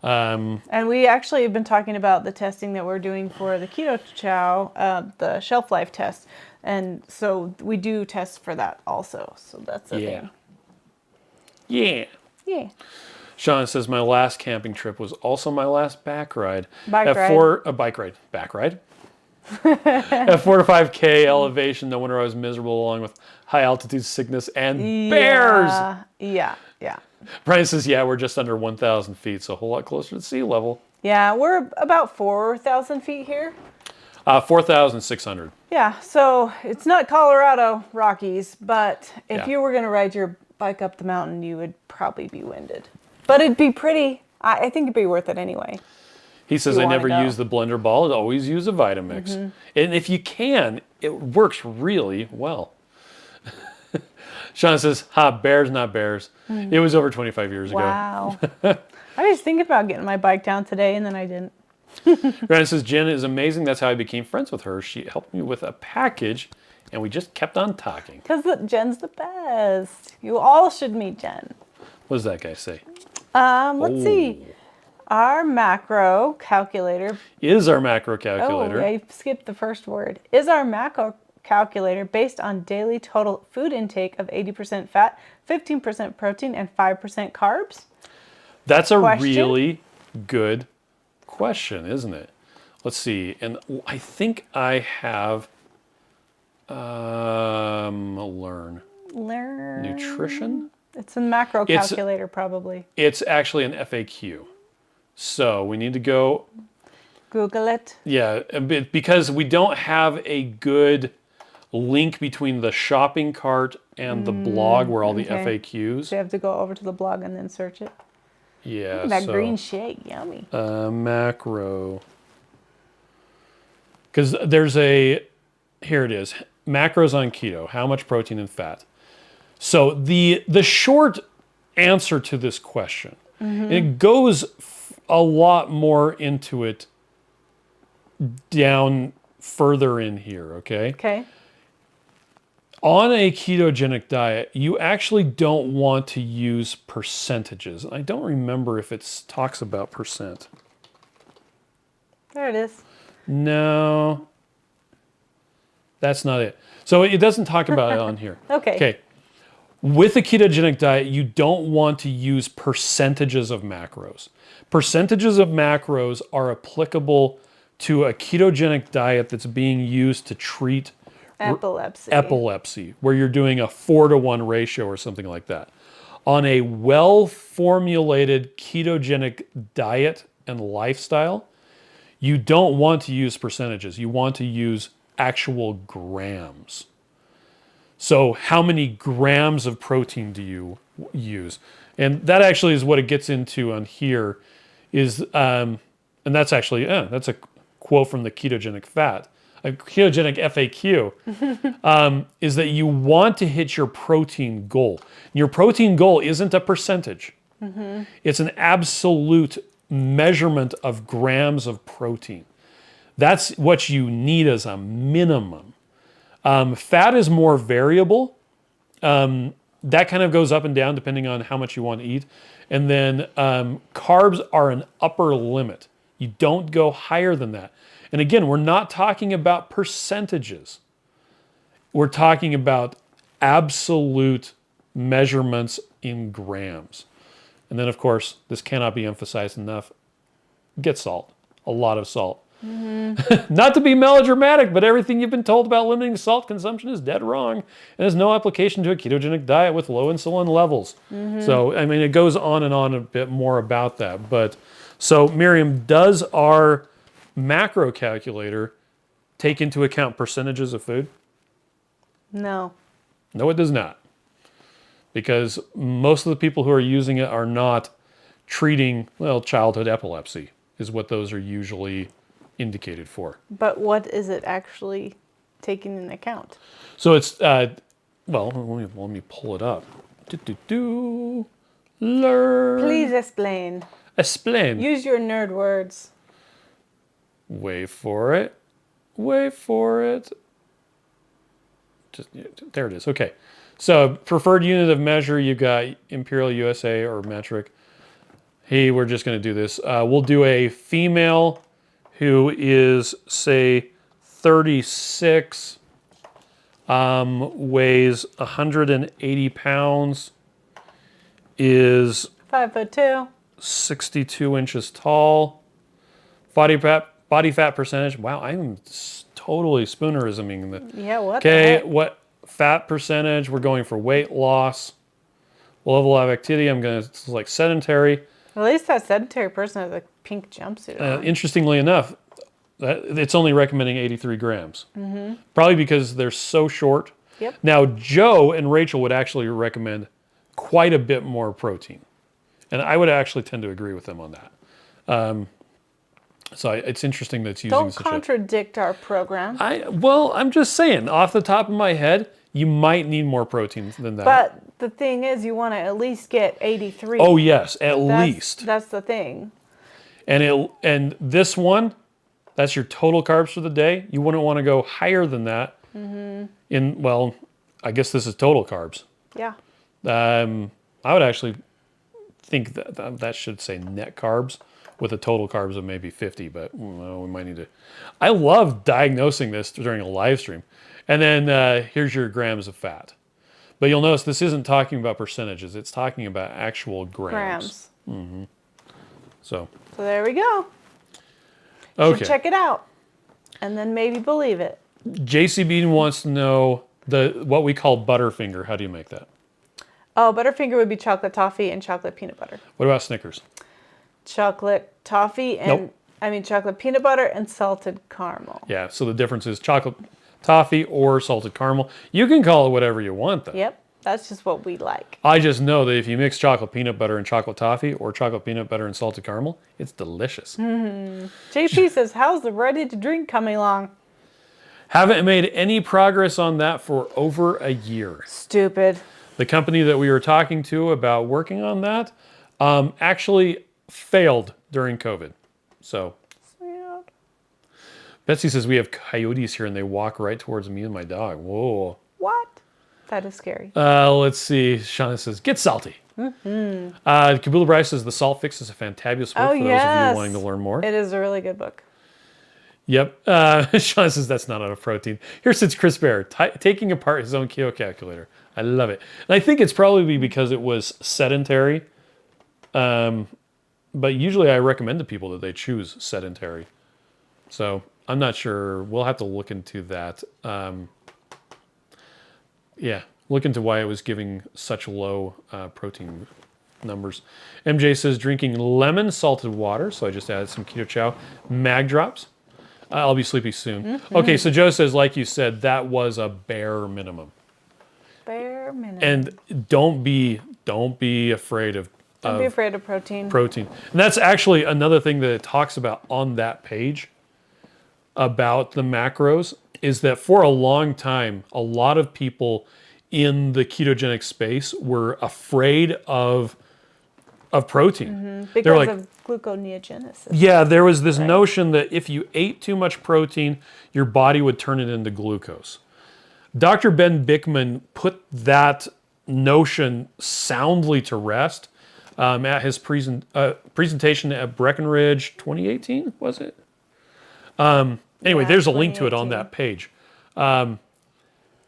And we actually have been talking about the testing that we're doing for the Keto Chow, the shelf life test. And so we do test for that also. So that's a thing. Yeah. Yeah. Sean says, my last camping trip was also my last back ride. Bike ride. Back ride. At 4 to 5K elevation, no wonder I was miserable along with high altitude sickness and bears. Yeah. Brian says, yeah, we're just under 1,000 feet, so a whole lot closer to sea level. Yeah, we're about 4,000 feet here. 4,600. Yeah, so it's not Colorado Rockies, but if you were going to ride your bike up the mountain, you would probably be winded. But it'd be pretty. I think it'd be worth it anyway. He says, I never use the blender ball. I always use a Vitamix. And if you can, it works really well. Sean says, bears, not bears. It was over 25 years ago. Wow. I was thinking about getting my bike down today, and then I didn't. Ryan says, Jen is amazing. That's how I became friends with her. She helped me with a package, and we just kept on talking. Because Jen's the best. You all should meet Jen. What does that guy say? Let's see. Our macro calculator. Is our macro calculator. Oh, I skipped the first word. Is our macro calculator based on daily total food intake of 80% fat, 15% protein, and 5% carbs? That's a really good question, isn't it? Let's see. And I think I have learn nutrition. It's a macro calculator, probably. It's actually an FAQ. So we need to go Google it. Yeah, because we don't have a good link between the shopping cart and the blog where all the FAQs. So you have to go over to the blog and then search it. Yeah. That green shake, yummy. Macro. Because there's here it is, macros on keto, how much protein and fat. So the short answer to this question, and it goes a lot more into it down further in here, okay? Okay. On a ketogenic diet, you actually don't want to use percentages. I don't remember if it talks about percent. There it is. No, that's not it. So it doesn't talk about it on here. Okay. With a ketogenic diet, you don't want to use percentages of macros. Percentages of macros are applicable to a ketogenic diet that's being used to treat epilepsy, where you're doing a 4-to-1 ratio or something like that. On a well-formulated ketogenic diet and lifestyle, you don't want to use percentages. You want to use actual grams. So how many grams of protein do you use? And that actually is what it gets into on here is, and that's actually, that's a quote from the ketogenic fat. A ketogenic FAQ is that you want to hit your protein goal. Your protein goal isn't a percentage. It's an absolute measurement of grams of protein. That's what you need as a minimum. Fat is more variable. That kind of goes up and down depending on how much you want to eat. And then carbs are an upper limit. You don't go higher than that. And again, we're not talking about percentages. We're talking about absolute measurements in grams. And then, of course, this cannot be emphasized enough. Get salt, a lot of salt. Not to be melodramatic, but everything you've been told about limiting salt consumption is dead wrong and has no application to a ketogenic diet with low insulin levels. So, I mean, it goes on and on a bit more about that. But so, Miriam, does our macro calculator take into account percentages of food? No. No, it does not. Because most of the people who are using it are not treating, childhood epilepsy is what those are usually indicated for. But what is it actually taking into account? So it's, let me pull it up. Learn. Please explain. Explain. Use your nerd words. Wait for it. Wait for it. Just there it is. Okay. So preferred unit of measure, you got Imperial USA or metric. Hey, we're just going to do this. We'll do a female who is, say, 36, weighs 180 pounds, is 5'2", 62 inches tall. Body fat percentage. Wow, I'm totally spoonerisming that. Yeah, what? Okay, what fat percentage? We're going for weight loss. Level of activity, I'm going to select sedentary. At least that sedentary person has a pink jumpsuit on. Interestingly enough, it's only recommending 83 grams. Mm-hmm. Probably because they're so short. Yep. Now, Joe and Rachel would actually recommend quite a bit more protein. And I would actually tend to agree with them on that. So it's interesting that it's using Don't contradict our program. I'm just saying, off the top of my head, you might need more protein than that. But the thing is, you want to at least get 83. Oh, yes, at least. That's the thing. And this one, that's your total carbs for the day. You wouldn't want to go higher than that. Mm-hmm. I guess this is total carbs. Yeah. I would actually think that should say net carbs with a total carbs of maybe 50, but we might need to. I love diagnosing this during a live stream. And then here's your grams of fat. But you'll notice this isn't talking about percentages. It's talking about actual grams. Mm-hmm. So there we go. Okay. Should check it out. And then maybe believe it. JC Bean wants to know what we call Butterfinger. How do you make that? Oh, Butterfinger would be chocolate toffee and chocolate peanut butter. What about Snickers? Chocolate toffee and, chocolate peanut butter and salted caramel. Yeah, so the difference is chocolate toffee or salted caramel. You can call it whatever you want, though. Yep, that's just what we like. I just know that if you mix chocolate peanut butter and chocolate toffee or chocolate peanut butter and salted caramel, it's delicious. Mm-hmm. JP says, how's the ready to drink coming along? Haven't made any progress on that for over a year. Stupid. The company that we were talking to about working on that actually failed during COVID. So Sad. Betsy says we have coyotes here and they walk right towards me and my dog. Whoa. What? That is scary. Let's see. Shauna says, get salty. Mm-hmm. Kabula Bryce says the Salt Fix is a fantabulous book for those of you wanting to learn more. It is a really good book. Yep. Shauna says that's not enough protein. Here sits Chris Bear taking apart his own keto calculator. I love it. And I think it's probably because it was sedentary. But usually I recommend to people that they choose sedentary. So I'm not sure. We'll have to look into that. Look into why it was giving such low protein numbers. MJ says drinking lemon salted water. So I just added some Keto Chow mag drops. I'll be sleepy soon. Mm-hmm. Okay, so Joe says, like you said, that was a bare minimum. Bare minimum. And don't be afraid of. Don't be afraid of protein. Protein. And that's actually another thing that it talks about on that page about the macros is that for a long time, a lot of people in the ketogenic space were afraid of protein. Mm-hmm. Because of gluconeogenesis. Yeah, there was this notion that if you ate too much protein, your body would turn it into glucose. Dr. Ben Bickman put that notion soundly to rest at his presentation at Breckenridge 2018, was it? Anyway, there's a link to it on that page. And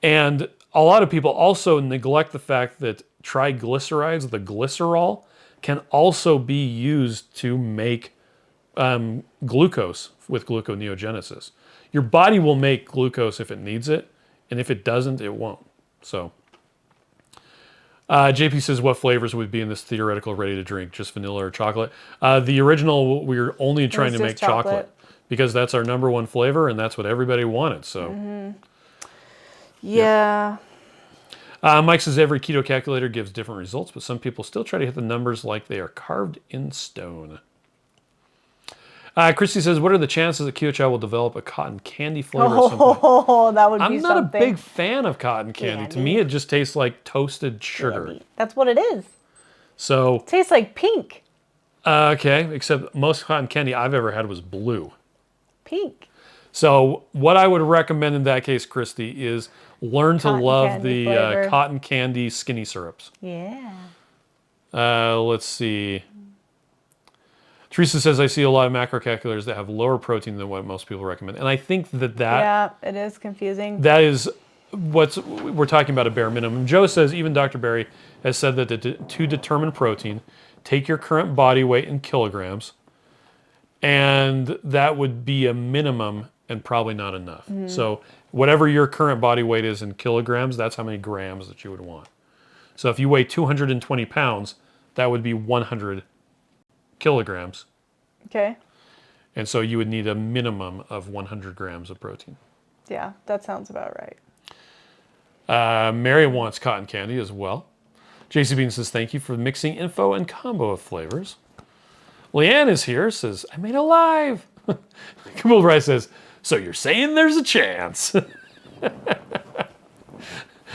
a lot of people also neglect the fact that triglycerides, the glycerol, can also be used to make glucose with gluconeogenesis. Your body will make glucose if it needs it, and if it doesn't, it won't. So, JP says, what flavors would be in this theoretical ready to drink? Just vanilla or chocolate? The original, we were only trying to make chocolate because that's our number one flavor, and that's what everybody wanted. So, yeah. Mike says every keto calculator gives different results, but some people still try to hit the numbers like they are carved in stone. Christy says, what are the chances that Keto Chow will develop a cotton candy flavor at some point? Oh, that would be I'm not a big fan of cotton candy. To me, it just tastes like toasted sugar. That's what it is. So Tastes like pink. okay, except most cotton candy I've ever had was blue. Pink. So what I would recommend in that case, Christy, is learn to Cotton love candy the flavor. cotton candy skinny syrups. Yeah. Let's see. Teresa says, I see a lot of macro calculators that have lower protein than what most people recommend. And I think that Yeah, it is confusing. that is we're talking about a bare minimum. Joe says, even Dr. Berry has said that to determine protein, take your current body weight in kilograms, and that would be a minimum and probably not enough. So whatever your current body weight is in kilograms, that's how many grams that you would want. So if you weigh 220 pounds, that would be 100 kilograms. Okay. And so you would need a minimum of 100 grams of protein. Yeah, that sounds about right. Mary wants cotton candy as well. JC Bean says, thank you for mixing info and combo of flavors. Leanne is here, says, I made it live. Camille Rice says, so you're saying there's a chance.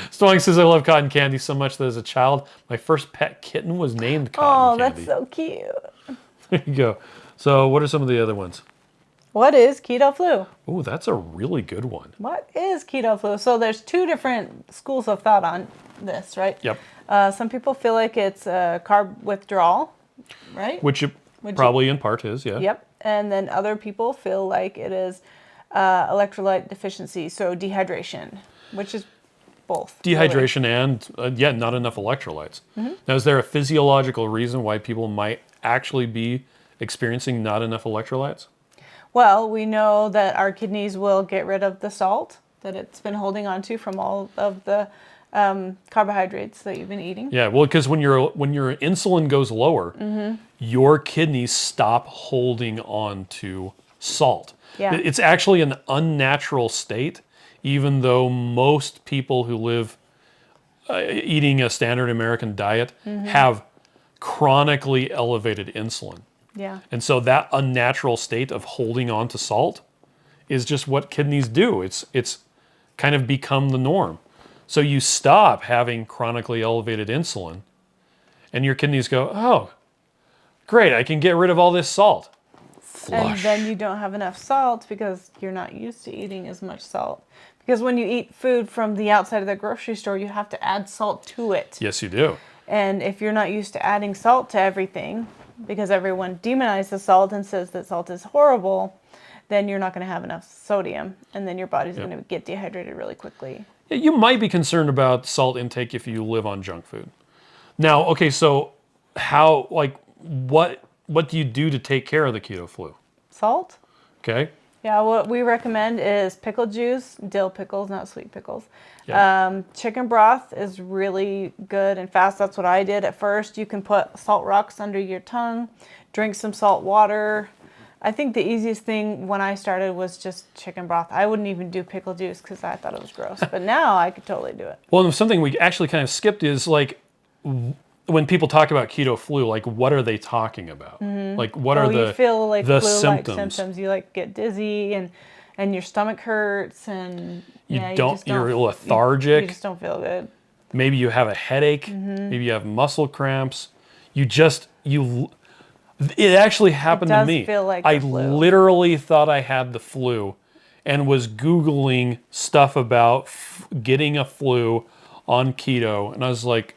Stong says, I love cotton candy so much that as a child, my first pet kitten was named Cotton Candy. That's so cute. There you go. So what are some of the other ones? What is keto flu? Oh, that's a really good one. What is keto flu? So there's two different schools of thought on this, right? Yep. Some people feel like it's a carb withdrawal, right? Which it probably in part is, yeah. Yep. And then other people feel like it is electrolyte deficiency, so dehydration, which is both. Dehydration and, not enough electrolytes. Now, is there a physiological reason why people might actually be experiencing not enough electrolytes? Well, we know that our kidneys will get rid of the salt that it's been holding on to from all of the carbohydrates that you've been eating. Yeah, well, because when your insulin goes lower, your kidneys stop holding on to salt. Yeah. It's actually an unnatural state, even though most people who live eating a standard American diet have chronically elevated insulin. Yeah. And so that unnatural state of holding on to salt is just what kidneys do. It's kind of become the norm. So you stop having chronically elevated insulin, and your kidneys go, oh, great, I can get rid of all this salt. Flush. And then you don't have enough salt because you're not used to eating as much salt. Because when you eat food from the outside of the grocery store, you have to add salt to it. Yes, you do. And if you're not used to adding salt to everything, because everyone demonizes salt and says that salt is horrible, then you're not going to have enough sodium, and then your body's going to get dehydrated really quickly. Yeah, you might be concerned about salt intake if you live on junk food. Now, okay, so what do you do to take care of the keto flu? Salt? Okay. Yeah, what we recommend is pickle juice, dill pickles, not sweet pickles. Yeah. Chicken broth is really good and fast. That's what I did at first. You can put salt rocks under your tongue, drink some salt water. I think the easiest thing when I started was just chicken broth. I wouldn't even do pickle juice because I thought it was gross. But now I could totally do it. Well, something we actually kind of skipped is like when people talk about keto flu, like what are they talking about? Like what are you feel like the flu-like symptoms? You like get dizzy and your stomach hurts and You're lethargic. You just don't feel good. Maybe you have a headache. Maybe you have muscle cramps. It actually happened to me. It does feel like I the flu. literally thought I had the flu and was Googling stuff about getting a flu on keto. And I was like,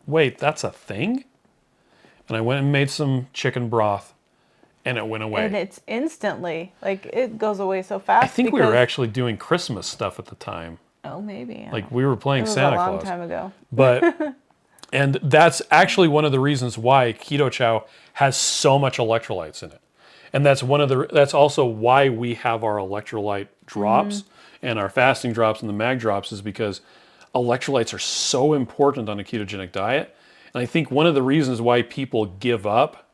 wait, that's a thing? And I went and made some chicken broth and it went away. And it's instantly, like it goes away so fast. I think we were actually doing Christmas stuff at the time. Oh, maybe. Like we were playing it was Santa a long Claus. time ago. But and that's actually one of the reasons why Keto Chow has so much electrolytes in it. And that's also why we have our electrolyte drops and our fasting drops and the mag drops, is because electrolytes are so important on a ketogenic diet. And I think one of the reasons why people give up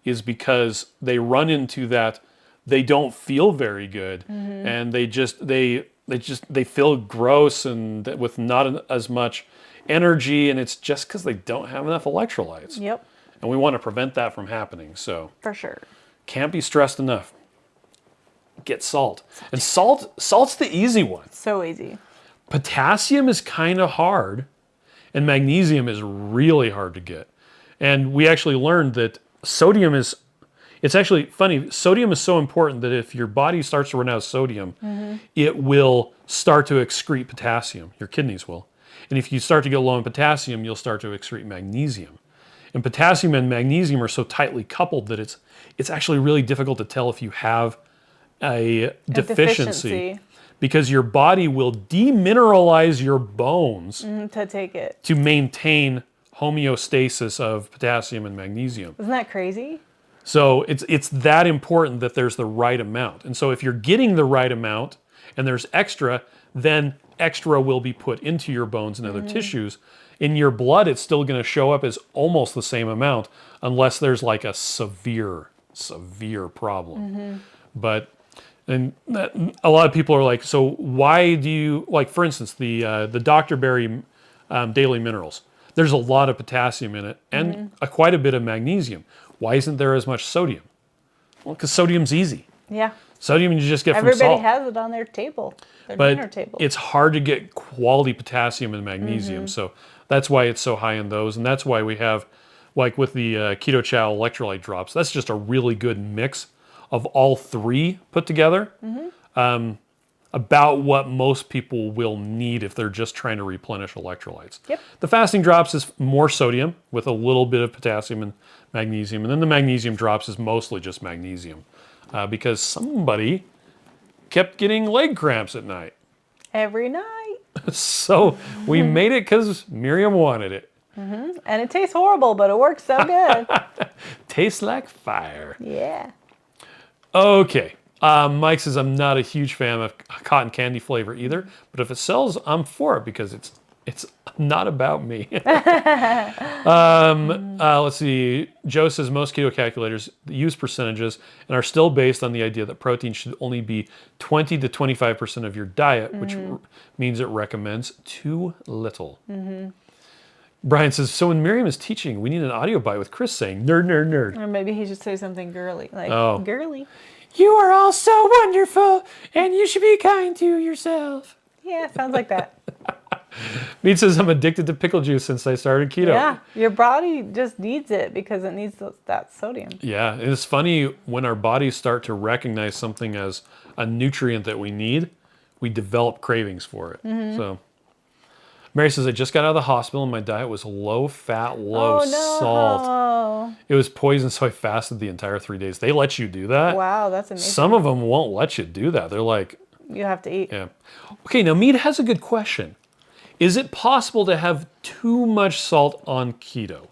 is because they run into that they don't feel very good and they feel gross and with not as much energy, and it's just because they don't have enough electrolytes. Yep. And we want to prevent that from happening. So For sure. can't be stressed enough. Get salt. And salt's the easy one. So easy. Potassium is kind of hard, and magnesium is really hard to get. And we actually learned that sodium is, it's actually funny, sodium is so important that if your body starts to run out of sodium, it will start to excrete potassium. Your kidneys will. And if you start to get low in potassium, you'll start to excrete magnesium. And potassium and magnesium are so tightly coupled that it's actually really difficult to tell if you have a deficiency. Because your body will demineralize your bones to take it. to maintain homeostasis of potassium and magnesium. Isn't that crazy? So it's that important that there's the right amount. And so if you're getting the right amount and there's extra, then extra will be put into your bones and other tissues. In your blood, it's still going to show up as almost the same amount unless there's like a severe problem. But and a lot of people are like, so why do you, like for instance, the Dr. Berry Daily Minerals, there's a lot of potassium in it and quite a bit of magnesium. Why isn't there as much sodium? Well, because sodium's easy. Yeah. Sodium you just get from Everybody salt. has it on their table, their dinner But table. it's hard to get quality potassium and magnesium. So that's why it's so high in those. And that's why we have, like with the Keto Chow electrolyte drops, that's just a really good mix of all three put together. About what most people will need if they're just trying to replenish electrolytes. Yep. The fasting drops is more sodium with a little bit of potassium and magnesium. And then the magnesium drops is mostly just magnesium because somebody kept getting leg cramps at night. Every night. So we made it because Miriam wanted it. And it tastes horrible, but it works so good. Tastes like fire. Yeah. Okay. Mike says, I'm not a huge fan of cotton candy flavor either, but if it sells, I'm for it because it's not about me. Let's see. Joe says most keto calculators use percentages and are still based on the idea that protein should only be 20 to 25% of your diet, which means it recommends too little. Brian says, so when Miriam is teaching, we need an audio bite with Chris saying, nerd, nerd, nerd. Or maybe he should say something girly, like girly. You are all so wonderful, and you should be kind to yourself. Yeah, sounds like that. Meat says, I'm addicted to pickle juice since I started keto. Yeah, your body just needs it because it needs that sodium. Yeah, it's funny when our bodies start to recognize something as a nutrient that we need, we develop cravings for it. So, Mary says, I just got out of the hospital and my diet was low fat, low salt. It was poison, so I fasted the entire 3 days. They let you do that? Wow, that's amazing. Some of them won't let you do that. They're like, you have to eat. yeah. Okay, now Mead has a good question. Is it possible to have too much salt on keto?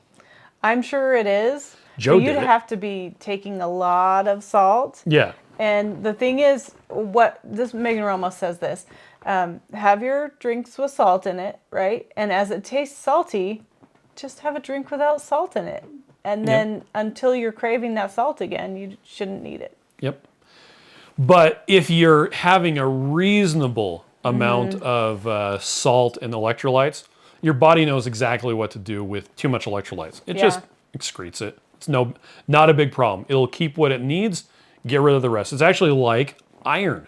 I'm sure it is. Joe but you'd did it. have to be taking a lot of salt. Yeah. And the thing is, Megan Ramos says this, have your drinks with salt in it, right? And as it tastes salty, just have a drink without salt in it. And then until you're craving that salt again, you shouldn't need it. Yep. But if you're having a reasonable amount of salt and electrolytes, your body knows exactly what to do with too much electrolytes. It just excretes it. It's not a big problem. It'll keep what it needs, get rid of the rest. It's actually like iron.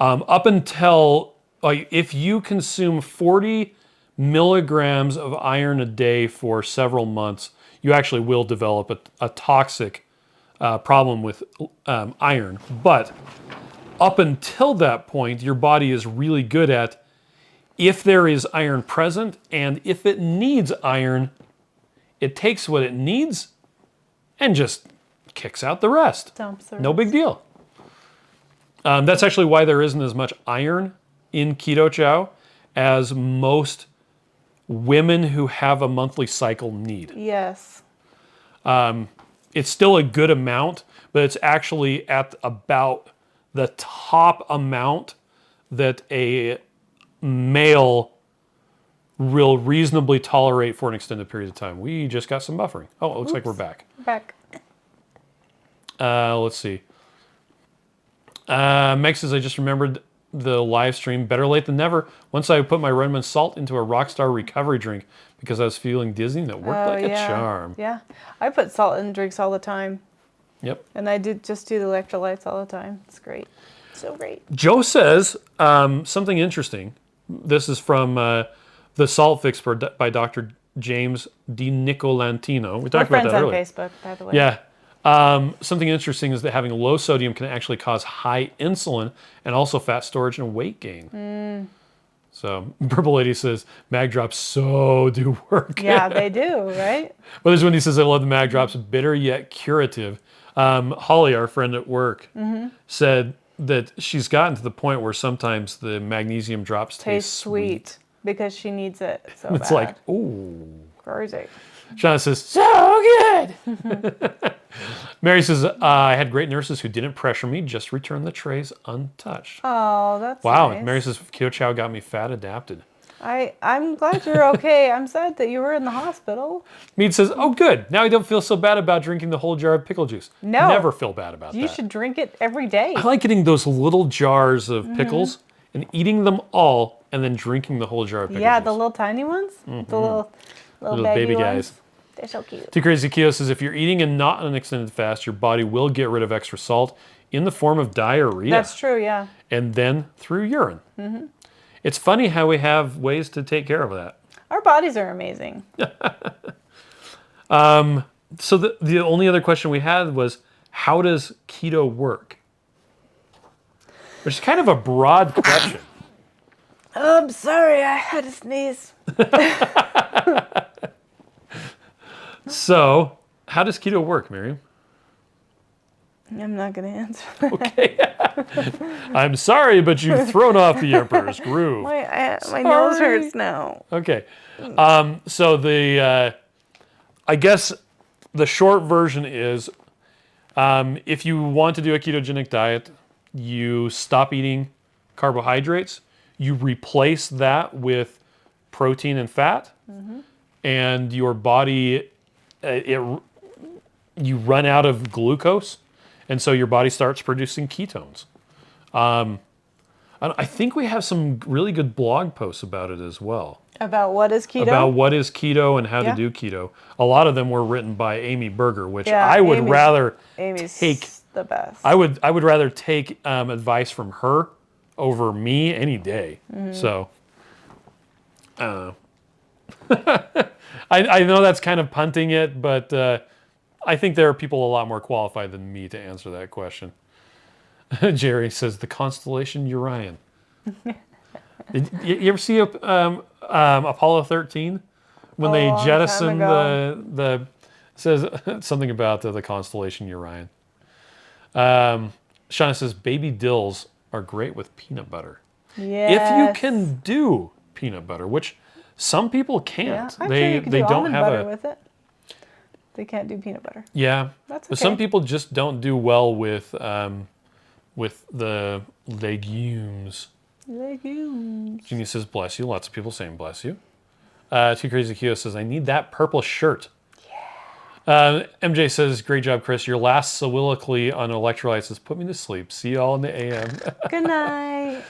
Up until, like, if you consume 40 milligrams of iron a day for several months, you actually will develop a toxic problem with iron. But up until that point, your body is really good at, if there is iron present and if it needs iron, it takes what it needs and just kicks out the rest. Dumps the No rest. big deal. That's actually why there isn't as much iron in Keto Chow as most women who have a monthly cycle need. Yes. It's still a good amount, but it's actually at about the top amount that a male will reasonably tolerate for an extended period of time. We just got some buffering. Oh, it looks like we're back. Back. Let's see. Meg says, I just remembered the live stream. Better late than never. Once I put my Redmond salt into a Rockstar recovery drink because I was feeling dizzy and it worked like a charm. Yeah. I put salt in drinks all the time. Yep. And I just do the electrolytes all the time. It's great. So great. Joe says something interesting. This is from the Salt Fix by Dr. James DiNicolantino. We We're talked about friends that on earlier. Facebook, by the way. Yeah. Something interesting is that having low sodium can actually cause high insulin and also fat storage and weight gain. So Purple Lady says, mag drops so do work. Yeah, they do, right? Well, there's Wendy says, I love the mag drops, bitter yet curative. Holly, our friend at work, said that she's gotten to the point where sometimes the magnesium drops taste sweet. Because she needs it so It's bad. like, ooh. Crazy. Shauna says, so good. Mary says, I had great nurses who didn't pressure me, just returned the trays untouched. Oh, that's Wow. nice. Mary says, Keto Chow got me fat adapted. I'm glad you're okay. I'm sad that you were in the hospital. Mead says, oh, good. Now I don't feel so bad about drinking the whole jar of pickle juice. No. Never feel bad about that. You should drink it every day. I like getting those little jars of pickles and eating them all and then drinking the whole jar of pickle Yeah, juice. the little tiny ones. The little baby ones. guys. They're so cute. Too Crazy Keo says, if you're eating and not on an extended fast, your body will get rid of extra salt in the form of diarrhea. That's true, yeah. And then through urine. It's funny how we have ways to take care of that. Our bodies are amazing. So the only other question we had was, how does keto work? Which is kind of a broad question. I'm sorry, I had to sneeze. So, how does keto work, Miriam? I'm not going to answer. Okay. I'm sorry, but you've thrown off the Emperor's groove. My nose hurts now. Okay. So I guess the short version is, if you want to do a ketogenic diet, you stop eating carbohydrates, you replace that with protein and fat, and your body, you run out of glucose, and so your body starts producing ketones. I think we have some really good blog posts about it as well. About what is keto? About what is keto and how to do keto. A lot of them were written by Amy Berger, which I would rather take. The best. I would rather take advice from her over me any day. So, I don't know. I know that's kind of punting it, but I think there are people a lot more qualified than me to answer that question. Jerry says, the constellation Orion. Did you ever see Apollo 13? When they jettisoned the says something about the constellation Orion. Shauna says, baby dills are great with peanut butter. Yes. If you can do peanut butter, which some people can't. Yeah, they don't have butter with it. They can't do peanut butter. Yeah. That's okay. But some people just don't do well with the legumes. Legumes. Jeannie says, bless you. Lots of people saying bless you. Too Crazy Keo says, I need that purple shirt. Yeah. MJ says, great job, Chris. Your last soliloquy on electrolytes has put me to sleep. See y'all in the AM. Good night.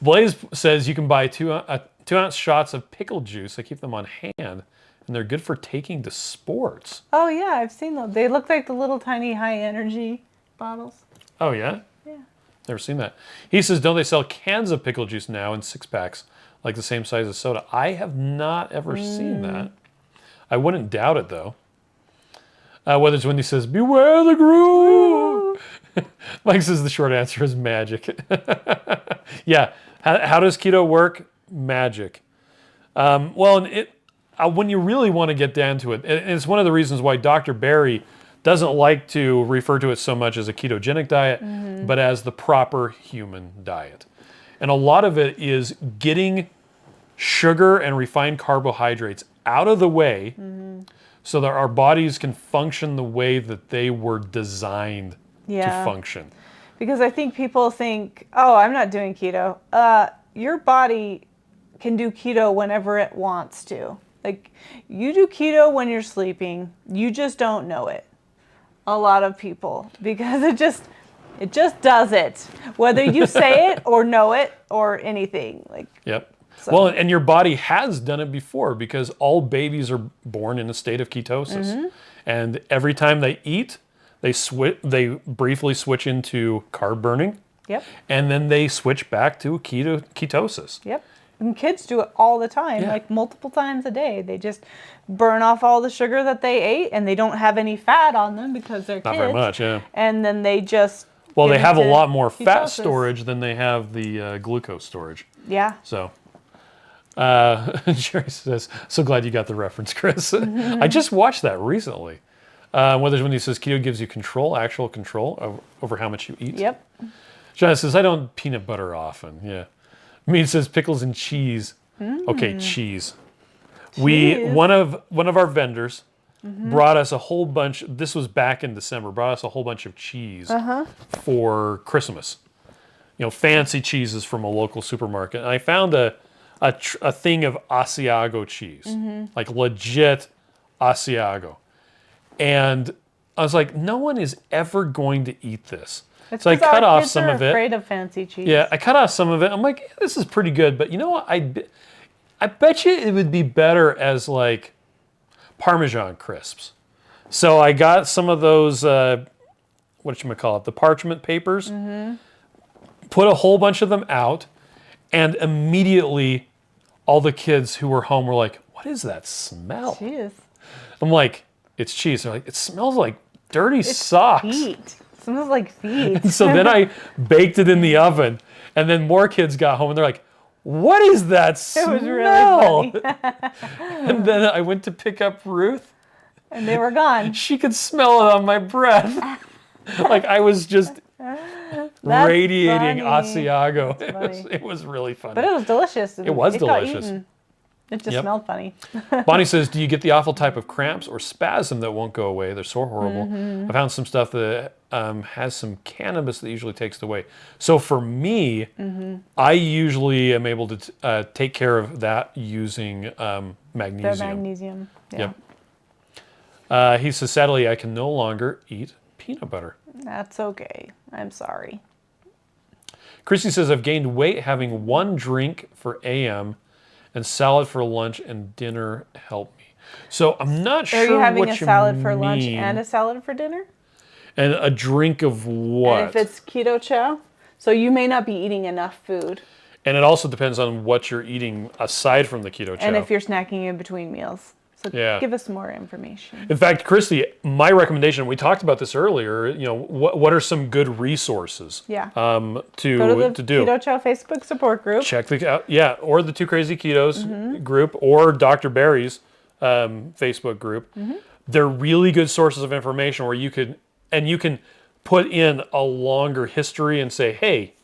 Blaze says you can buy 2-ounce shots of pickle juice. I keep them on hand, and they're good for taking to sports. Oh, yeah, I've seen those. They look like the little tiny high energy bottles. Oh, yeah? Yeah. Never seen that. He says, don't they sell cans of pickle juice now in 6-packs, like the same size as soda? I have not ever seen that. I wouldn't doubt it, though. Weathers Wendy says, beware the groove. Mike says the short answer is magic. Yeah. How does keto work? Magic. Well, when you really want to get down to it, and it's one of the reasons why Dr. Barry doesn't like to refer to it so much as a ketogenic diet, but as the proper human diet. And a lot of it is getting sugar and refined carbohydrates out of the way so that our bodies can function the way that they were designed to function. Because I think people think, oh, I'm not doing keto. Your body can do keto whenever it wants to. Like, you do keto when you're sleeping. You just don't know it. A lot of people, because it just does it, whether you say it or know it or anything. Like. Yep. So. Well, and your body has done it before, because all babies are born in a state of ketosis, and every time they eat, they briefly switch into carb burning. Yep. And then they switch back to ketosis. Yep. And kids do it all the time, like multiple times a day. They just burn off all the sugar that they ate, and they don't have any fat on them because they're Not kids. very much, yeah. And then they just They have a lot more fat ketosis. storage than they have the glucose storage. Yeah. So, Jerry says, so glad you got the reference, Chris. I just watched that recently. When he says keto gives you actual control over how much you eat. Yep. John says, I don't peanut butter often. Yeah. Mean says pickles and cheese. Okay, cheese. One of our vendors brought us a whole bunch. This was back in December. Brought us a whole bunch of cheese for Christmas. Fancy cheeses from a local supermarket. And I found a thing of Asiago cheese, like legit Asiago. And I was like, no one is ever going to eat this. So I cut off some of it. Afraid of fancy cheese. Yeah, I cut off some of it. I'm like, this is pretty good, but you know what? I bet you it would be better as like Parmesan crisps. So I got some of those, the parchment papers. Put a whole bunch of them out, and immediately all the kids who were home were like, "What is that smell?" Cheese. I'm like, "It's cheese." They're like, "It smells like dirty socks." Feet. Smells like feet. So then I baked it in the oven, and then more kids got home, and they're like, "What is that smell?" It was really funny. And then I went to pick up Ruth. And they were gone. She could smell it on my breath. Like I was just radiating Asiago. It was really funny. But it was delicious. It was delicious. It just smelled funny. Bonnie says, do you get the awful type of cramps or spasm that won't go away? They're so horrible. I found some stuff that has some cannabis that usually takes it away. So for me, I usually am able to take care of that using magnesium. The magnesium. He says, sadly, I can no longer eat peanut butter. That's okay. I'm sorry. Christy says, I've gained weight having one drink for AM and salad for lunch and dinner help me. So I'm not sure what you mean. Are you having a salad for lunch and a salad for dinner? And a drink of what? And if it's keto chow, so you may not be eating enough food. And it also depends on what you're eating aside from the keto chow. And if you're snacking in between meals. So give us more information. In fact, Christy, my recommendation, we talked about this earlier, what are some good resources to Go to the do? Keto Chow Facebook support group. Check the out, or the Two Crazy Ketos group, or Dr. Barry's Facebook group. They're really good sources of information where you can put in a longer history and say, hey,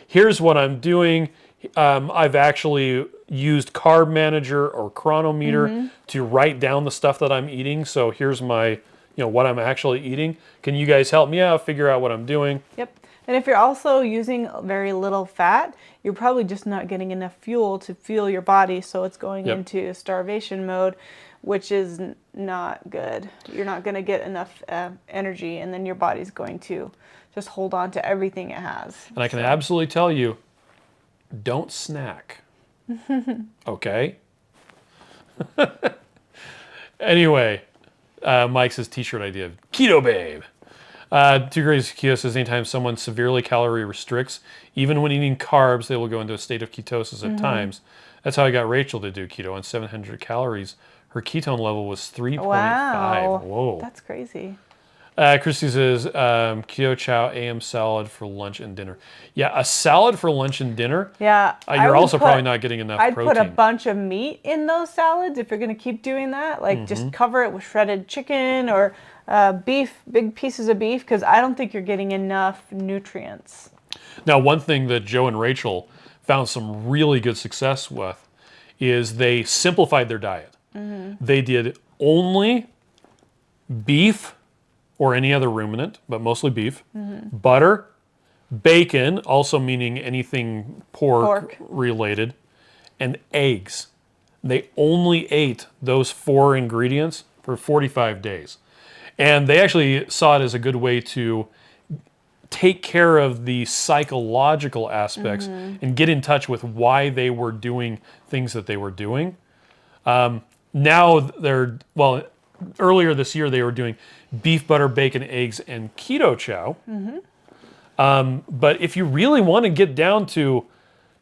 here's what I'm doing. I've actually used Carb Manager or Chronometer to write down the stuff that I'm eating. So here's my, what I'm actually eating. Can you guys help me out, figure out what I'm doing? Yep. And if you're also using very little fat, you're probably just not getting enough fuel to fuel your body. So it's going into starvation mode, which is not good. You're not going to get enough energy, and then your body's going to just hold on to everything it has. And I can absolutely tell you, don't snack. Okay? Anyway, Mike says t-shirt idea. Keto Babe. Two Crazy Keto says anytime someone severely calorie restricts, even when eating carbs, they will go into a state of ketosis at times. That's how I got Rachel to do keto. On 700 calories, her ketone level was 3.5. Wow. Whoa. That's crazy. Christy says, Keto Chow AM salad for lunch and dinner. Yeah, a salad for lunch and dinner. Yeah. You're also probably not getting enough I'd protein. put a bunch of meat in those salads if you're going to keep doing that. Like just cover it with shredded chicken or beef, big pieces of beef, because I don't think you're getting enough nutrients. Now, one thing that Joe and Rachel found some really good success with is they simplified their diet. They did only beef or any other ruminant, but mostly beef, butter, bacon, also meaning anything pork related, and eggs. They only ate those 4 ingredients for 45 days. And they actually saw it as a good way to take care of the psychological aspects and get in touch with why they were doing things that they were doing. Now earlier this year they were doing beef, butter, bacon, eggs, and keto chow. But if you really want to get down to,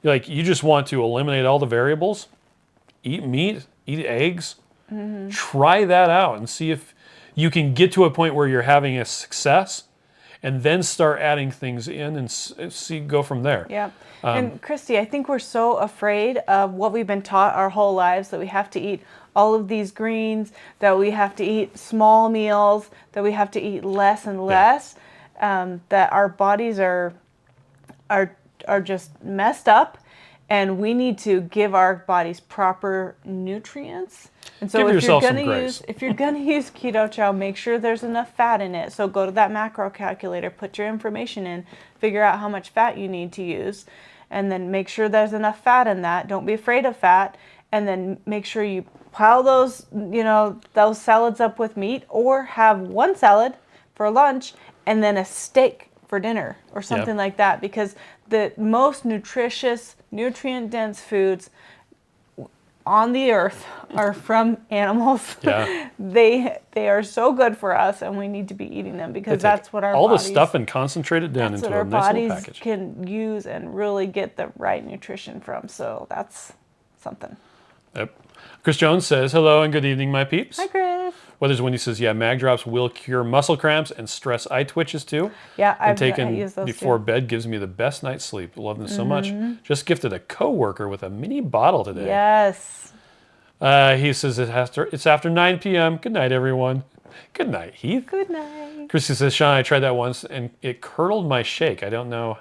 like you just want to eliminate all the variables, eat meat, eat eggs, try that out and see if you can get to a point where you're having a success, and then start adding things in and go from there. Yeah. And Christy, I think we're so afraid of what we've been taught our whole lives, that we have to eat all of these greens, that we have to eat small meals, that we have to eat less and less, that our bodies are just messed up, and we need to give our bodies proper nutrients. And so if you're gonna use Keto Chow, make sure there's enough fat in it. So go to that macro calculator, put your information in, figure out how much fat you need to use, and then make sure there's enough fat in that. Don't be afraid of fat, and then make sure you pile those salads up with meat, or have one salad for lunch and then a steak for dinner or something like that, because the most nutritious, nutrient-dense foods on the earth are from animals. Yeah. They are so good for us, and we need to be eating them, because that's what all the stuff and concentrate it down into a nice little package. Can use and really get the right nutrition from. So that's something. Yep. Chris Jones says, hello and good evening, my peeps. Hi, Chris. Weather's Windy says, yeah, mag drops will cure muscle cramps and stress eye twitches too. Yeah, I've taken before bed, gives me the best night's sleep. Love them so much. Just gifted a coworker with a mini bottle today. Yes. He says it's after 9 p.m. Good night, everyone. Good night, Heath. Good night. Christy says, Sean, I tried that once and it curdled my shake. I don't know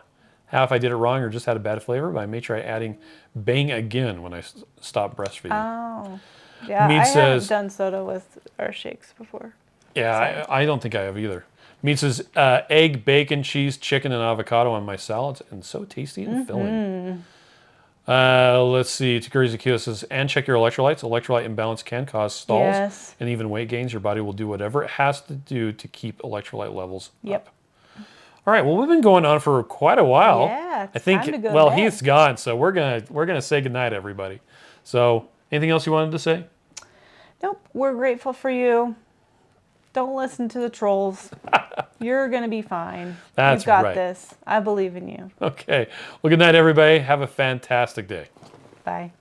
if I did it wrong or just had a bad flavor, but I may try adding Bang again when I stop breastfeeding. Oh. Yeah, Meat I says, haven't done soda with our shakes before. Yeah, I don't think I have either. Meat says, egg, bacon, cheese, chicken, and avocado on my salads, and so tasty and filling. Let's see. Takuri Zakio says, and check your electrolytes. Electrolyte imbalance can cause stalls and even weight gains. Your body will do whatever it has to do to keep electrolyte levels up. All right. Well, we've been going on for quite a while. Yeah, I think. Time to go to bed. Heath's gone, so we're gonna say goodnight, everybody. So, anything else you wanted to say? Nope. We're grateful for you. Don't listen to the trolls. You're going to be fine. That's right. You got right. this. I believe in you. Okay. Well, good night, everybody. Have a fantastic day. Bye.